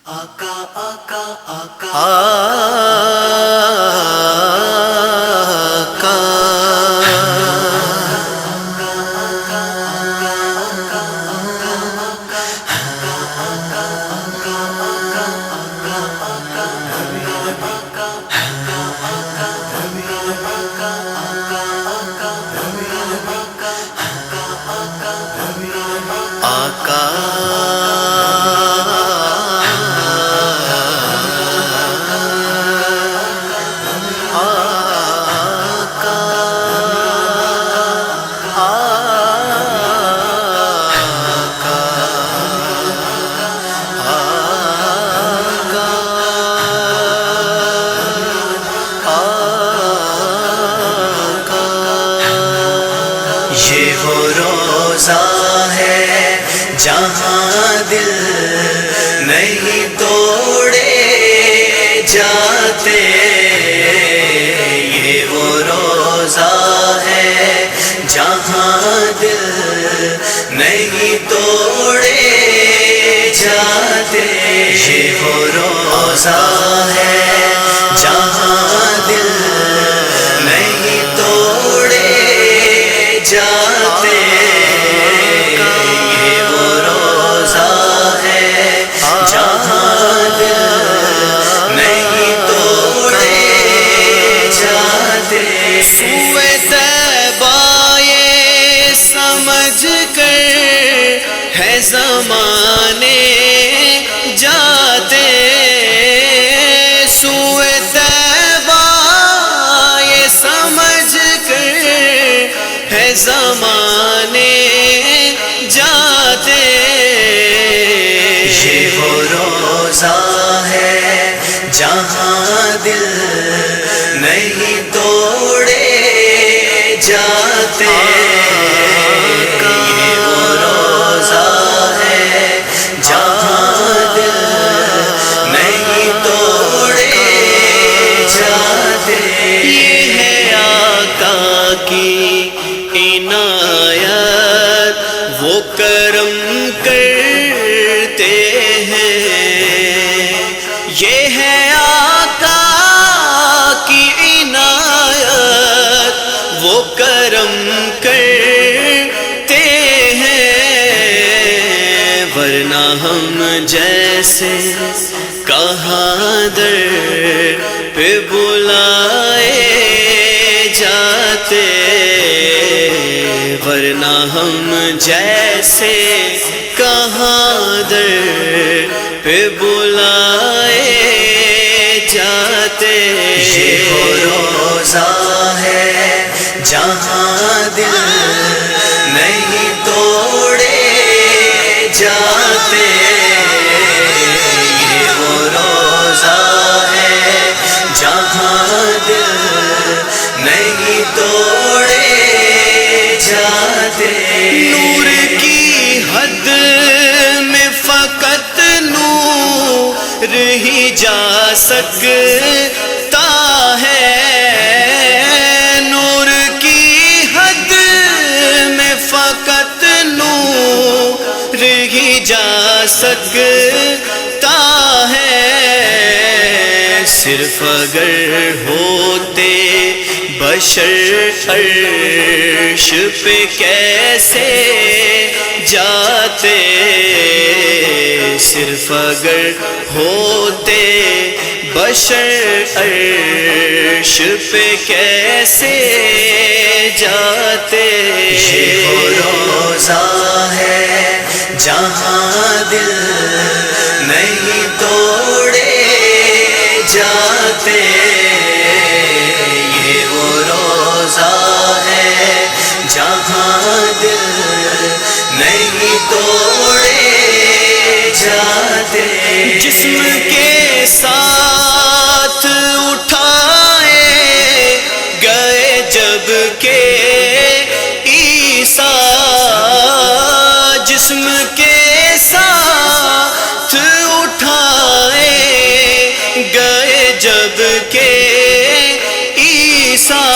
آقا آقا آقا یہ وہ روزہ ہے جہاں دل نہیں توڑے جاتے، یہ وہ روزہ ہے جہاں دل نہیں توڑے جاتے، یہ وہ روزہ ہے جہاں دل نہیں توڑے جاتے، یہ وہ روزہ ہے جہاں دل نہیں توڑے جاتے۔ سوئے طیبہ یہ سمجھ کر ہے زمانے جاتے، سوئے طیبہ یہ سمجھ کر ہے زمانے جاتے، یہ وہ روزہ ہے جہاں دل نہیں توڑے جاتے، یہ وہ روزہ ہے جہاں دل نہیں توڑے جاتے، یہ ہے آقا کی عنایت وہ کرم کرتے ہیں، یہ ہے آقا کی عنایت وہ کرم کرتے ہیں، ورنہ ہم جیسے کہاں در پہ بلائے جاتے، ورنہ ہم جیسے کہاں در پہ بلائے جاتے، یہ وہ روزہ ہے جہاں دل نہیں توڑے جاتے، یہ وہ روزہ ہے جہاں دل نہیں توڑے جاتے، نور کی حد میں فقط نور ہی جا سکتا ہے، نور کی حد میں فقط نور ہی جا سکتا ہے، صرف اگر ہوتے بشر عرش پہ کیسے جاتے، صرف اگر ہوتے بشر عرش پہ کیسے جاتے، یہ وہ روزہ ہے جہاں دل نہیں توڑے جاتے، یہ وہ روزہ ہے جہاں دل نہیں توڑے جاتے، جسم کے ساتھ اٹھائے گئے جب کہ عیسیٰ، جسم کے ساتھ اٹھائے گئے جب کہ عیسیٰ،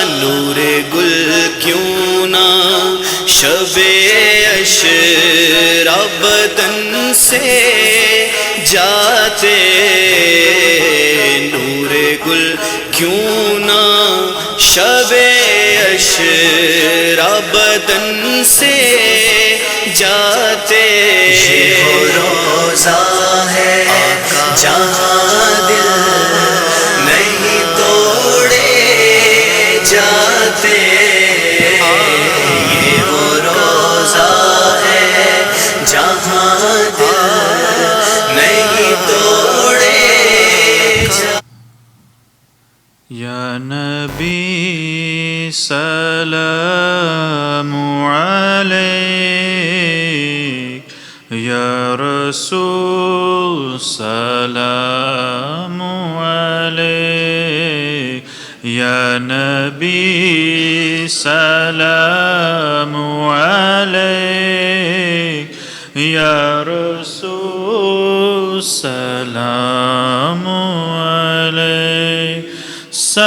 نور گل کیوں نہ شب عشرہ بدن سے جاتے، نور گل کیوں نہ شب عشرہ بدن سے جاتے، یہ وہ روزہ ہے جہاں دل نہیں توڑے جاتے، یہ وہ روزہ ہے جہاں دل نہیں توڑے جاتے۔ یا نبی سلام علیک، یا رسول سلام علیک، يا نبي سلام عليك يا رسول سلام عليك صلوات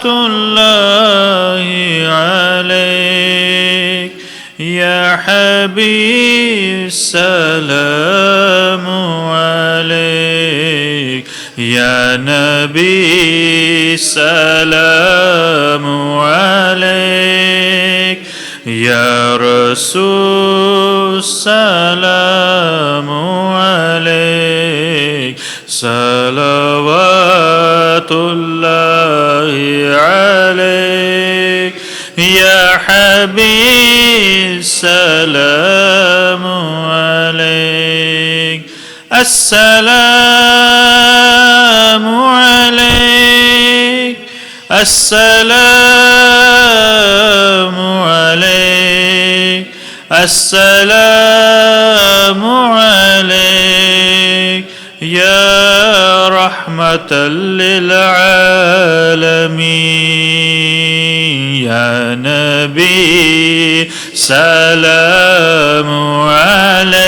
الله عليك يا حبيب سلام عليك يا نبي سلام عليك يا رسول سلام عليك صلوات الله عليك يا حبيب سلام عليك السلام عليك السلام عليك السلام عليك يا رحمة للعالمين يا نبي سلام عليك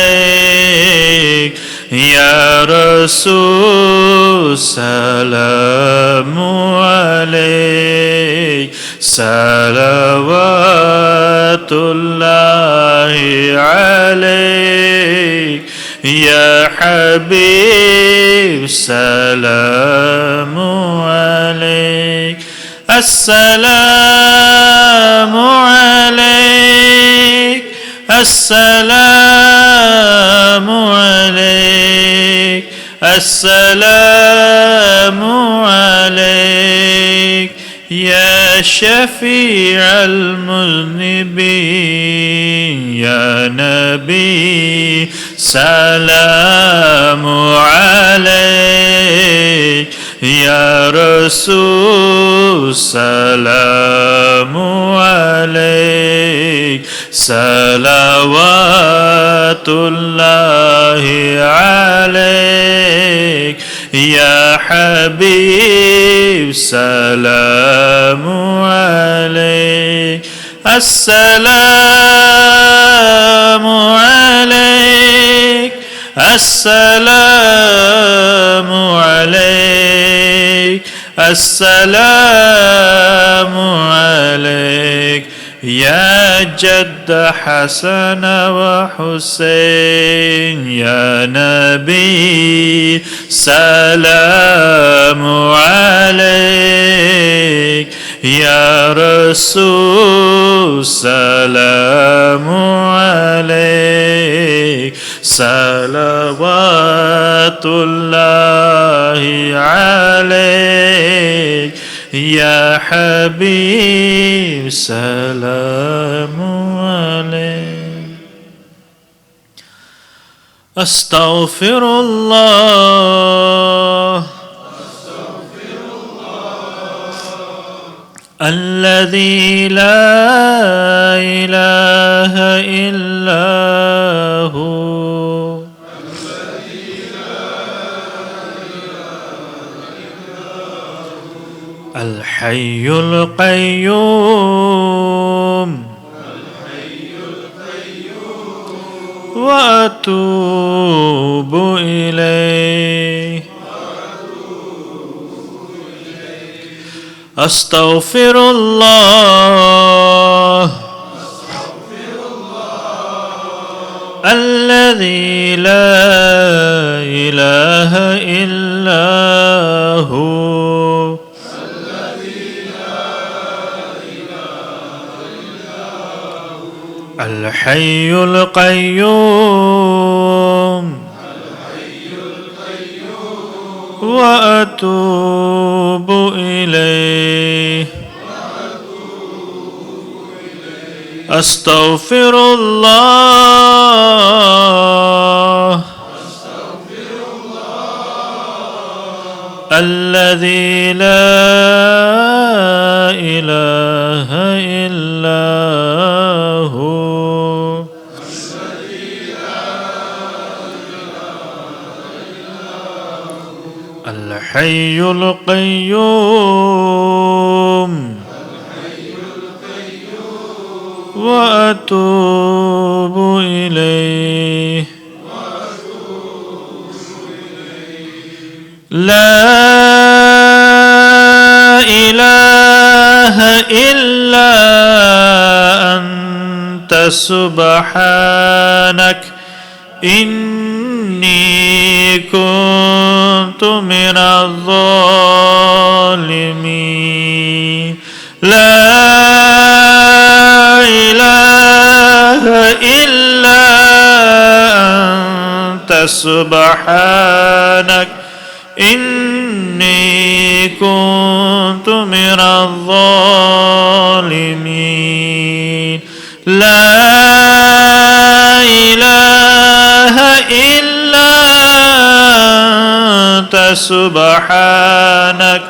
يا رسول سلام عليك صلوات الله عليك يا حبيب سلام عليك السلام عليك السلام عليك السلام عليك يا شفيع المذنبين يا نبي سلام عليك يا رسول سلام عليك صلوات الله عليك يا حبيب سلام عليك السلام عليك السلام عليك السلام عليك يا جد حسن وحسين يا نبي سلام عليك يا رسول سلام عليك صلوات الله عليك يا حبيب سلام عليك أستغفر الله الذي لا إله إلا هو الحي القيوم وأتوب إليه أستغفر الله الذي لا إله إلا هو الحي القيوم وأتوب إليه أستغفر الله الذي لا إله إلا هو الحي القيوم وأتوب إليه لا إله إلا أنت سبحانك إني كنت من الظالمين لا إله إلا أنت سبحانك إني كنت من الظالمين لا إله إلا أنت سبحانك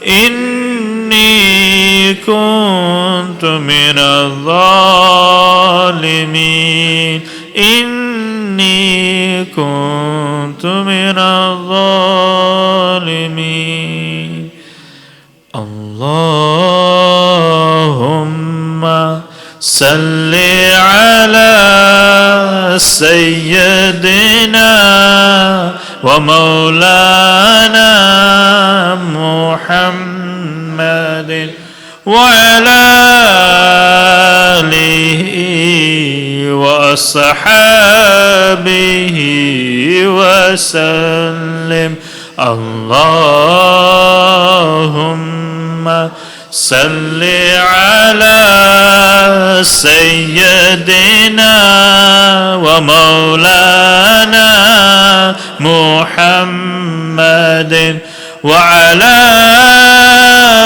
إني كنت من الظالمين إني كنت من الظالمين اللهم صل على سيدنا ومولانا محمد وعلى آله وأصحابه وسلم اللهم صل على سيدنا ومولانا محمد وعلى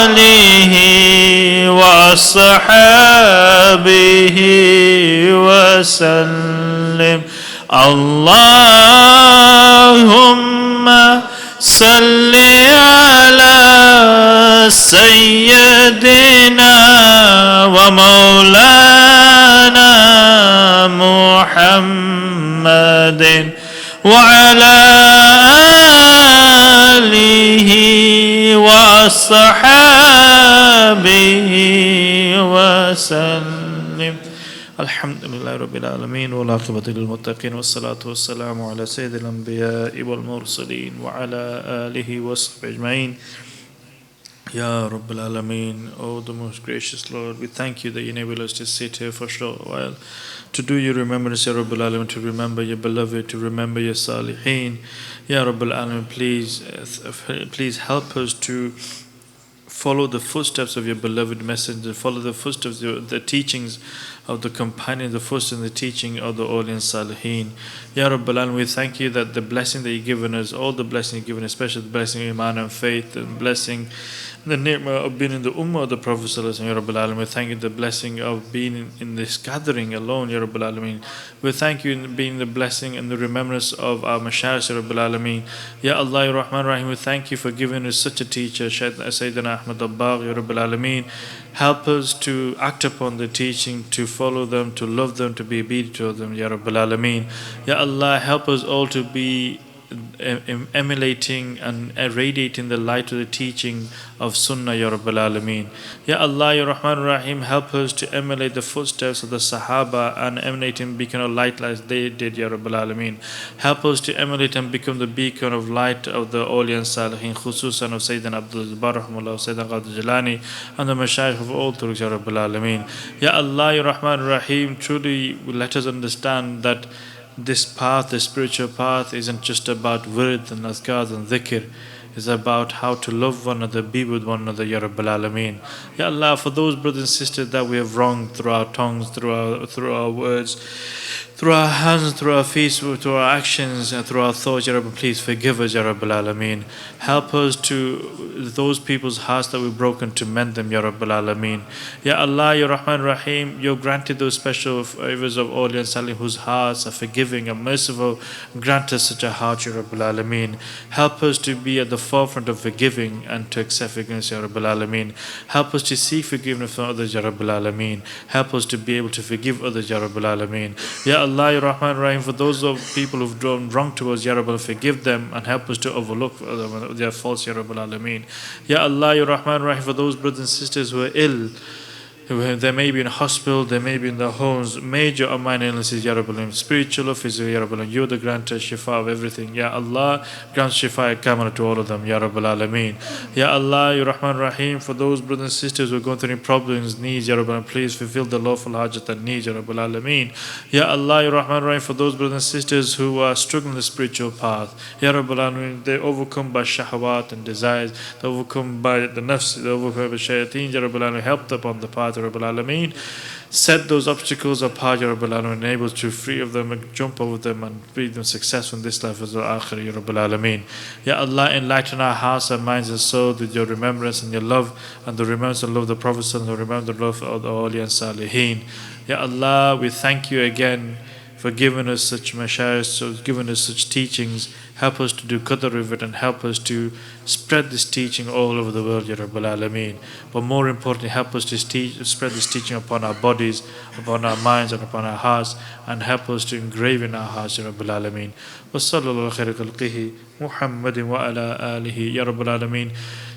آله وأصحابه وسلم اللهم صل على سيدنا ومولانا محمد وعلى آله وصحابه وسلم الحمد لله رب العالمين والعاقبة للمتقين والصلاة والسلام على سيد الأنبياء والمرسلين وعلى آله وصحبه أجمعين. Ya Rabbil Alameen, O the most gracious Lord, we thank you that you enable us to sit here for a short while, to do your remembrance, Ya Rabbil Alameen, to remember your beloved, to remember your Salihin. Ya Rabbil Alameen, please help us to follow the footsteps of your beloved messenger, follow the footsteps of the teachings of the companion, the footsteps and the teaching of the Awliya and Salihin. Ya Rabbil Alameen, we thank you that the blessing that you've given us, all the blessings you've given, especially the blessing of Iman and faith, and blessing the ni'mah of being in the Ummah of the Prophet Sallallahu Ya Rabbil Alameen. We thank you the blessing of being in this gathering alone, Ya Rabbil Alameen. We thank you in being the blessing and the remembrance of our Mashayikh, Ya Rabbil Alameen. Ya Allah, Ya Rahman Rahim, we thank you for giving us such a teacher, Sayidna Dabbagh, Ya Rabbil Alameen. Help us to act upon the teaching, to follow them, to love them, to be obedient to them, Ya Rabbil Alameen. Ya Allah, help us all to be emulating and radiating the light of the teaching of Sunnah, Ya Rabbil Alameen. Ya Allah, Ya Rahman Rahim, help us to emulate the footsteps of the Sahaba and emanate and beacon of light like they did, Ya Rabbil Alameen. Help us to emulate and become the beacon of light of the Awliya and Salihin, khususan of Sayyidina Abdul, Sayyidina Qadir Jilani, and the Mashayikh of all Turks, Ya Rabbil Alameen. Ya Allah, Ya Rahman Rahim, truly let us understand that this path, the spiritual path, isn't just about wird and azkar and dhikr. It's about how to love one another, be with one another, Ya Rabbil Alameen. Ya Allah, for those brothers and sisters that we have wronged through our tongues, through our words, through our hands, through our feet, through our actions, and through our thoughts, Ya Rabbi, please forgive us, Ya Rabbil Alameen. Help us to those people's hearts that we've broken to mend them, Ya Rabbil Alameen. Ya Allah, Ya Rahman Rahim, You have granted those special favors of Awliya and Salih whose hearts are forgiving and merciful. Grant us such a heart, Ya Rabbil Alameen. Help us to be at the forefront of forgiving and to accept forgiveness, Ya Rabbil Alameen. Help us to seek forgiveness from others, Ya Rabbil Alameen. Help us to be able to forgive others, Ya Rabbil Alameen. Ya Allah, Allah, Ya Rahman Rahim, for those of people who've done wrong to us, Ya Rabbal, forgive them and help us to overlook their faults, Ya Rabbal Alameen. Ya Allah, Ya Rahman Rahim, for those brothers and sisters who are ill, they may be in hospital, they may be in their homes, major or minor illnesses, Ya Rabbal Alameen, spiritual or physical, Ya Rabbal Alameen. You're the granter shifa of everything. Ya Allah, grant shifa kamala to all of them, Ya Rabbal Alameen. Ya Allah, Ya Rahman Rahim, for those brothers and sisters who are going through any problems, needs, Ya Rabbal Alameen, please fulfill the lawful hajat and needs, Ya Rabbal Alameen. Ya Allah, Ya Rahman Rahim, for those brothers and sisters who are struggling the spiritual path, Ya Rabbal Alameen, they're overcome by shahawat and desires, they're overcome by the nafs, they're overcome by shayateen, Ya Rabbal Alameen, help them on the path, Ya Rabbal Alameen. Set those obstacles apart, Ya Rabbal Alameen, enable to free of them and jump over them and be them successful in this life as well, akhir, Ya Rabbal Alameen. Ya Allah, enlighten our hearts, our minds and souls with your remembrance and your love, and the remembrance and love of the Prophet and the remembrance and love of the Awliya and Salihin. Ya Allah, we thank you again for giving us such mashayikh, giving us such teachings. Help us to do qadr of it and help us to spread this teaching all over the world, Ya Rabbal Alameen. But more importantly, help us to spread this teaching upon our bodies, upon our minds and upon our hearts, and help us to engrave in our hearts, Ya Rabbal Alameen. Wa sallallahu khairu khalqihi Muhammadin wa ala alihi, Ya Rabbal Alameen.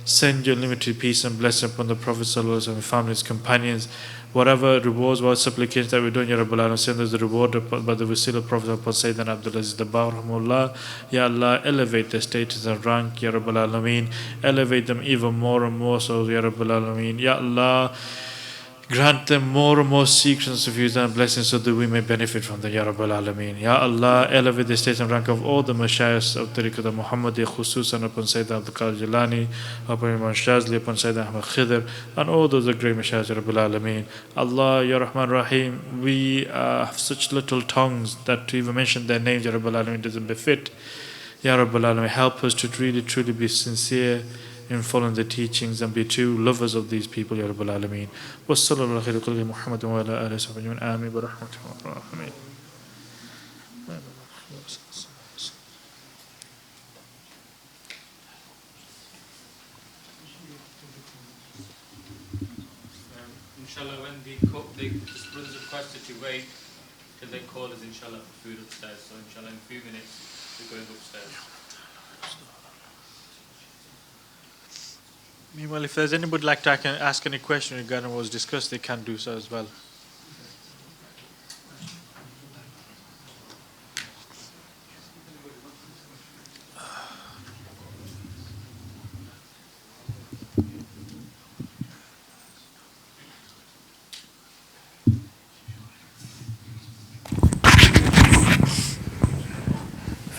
Send your limited peace and blessing upon the Prophet sallallahu alaihi wasallam, families, companions, whatever rewards, what supplications that we're doing, Ya Rabbal Alameen, send us the reward by the Wasila Prophet upon Sayidna Abdul, Dabbagh, Ya Allah, elevate their status and rank, Ya Rabbal Alameen, elevate them even more and more so, Ya Rabbal Alameen. Ya Allah, grant them more and more secrets of you and blessings so that we may benefit from them, Ya Rabbal Alameen. Ya Allah, elevate the state and rank of all the mashayikhs of Tariqat al-Muhammadiyya, khususan upon Sayyidina Abdul Jilani, upon Imam Shazli, upon Sayyidina Ahmad Khidr, and all those great mashayikhs, Ya Rabbal Alameen. Allah, Ya Rahman Rahim, we have such little tongues that to even mention their names, Ya Rabbal Alameen, doesn't befit. Ya Rabbal Alameen, help us to really truly be sincere in following the teachings and be true lovers of these people, Ya Rabbal Alameen. Wa sallallahu khairu khalqihi Muhammadin wa ala alihi wa sahbihi ameen bi rahmatihi wa rahmatihi. Inshallah, when the brothers requested to wait till they call us, inshallah, for food upstairs. So inshallah, in a few minutes we're going upstairs. Meanwhile, if there's anybody like to ask any question regarding what was discussed, they can do so as well.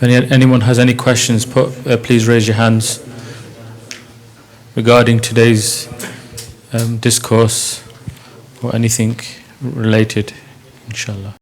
If anyone has any questions, please raise your hands regarding today's discourse or anything related, inshallah.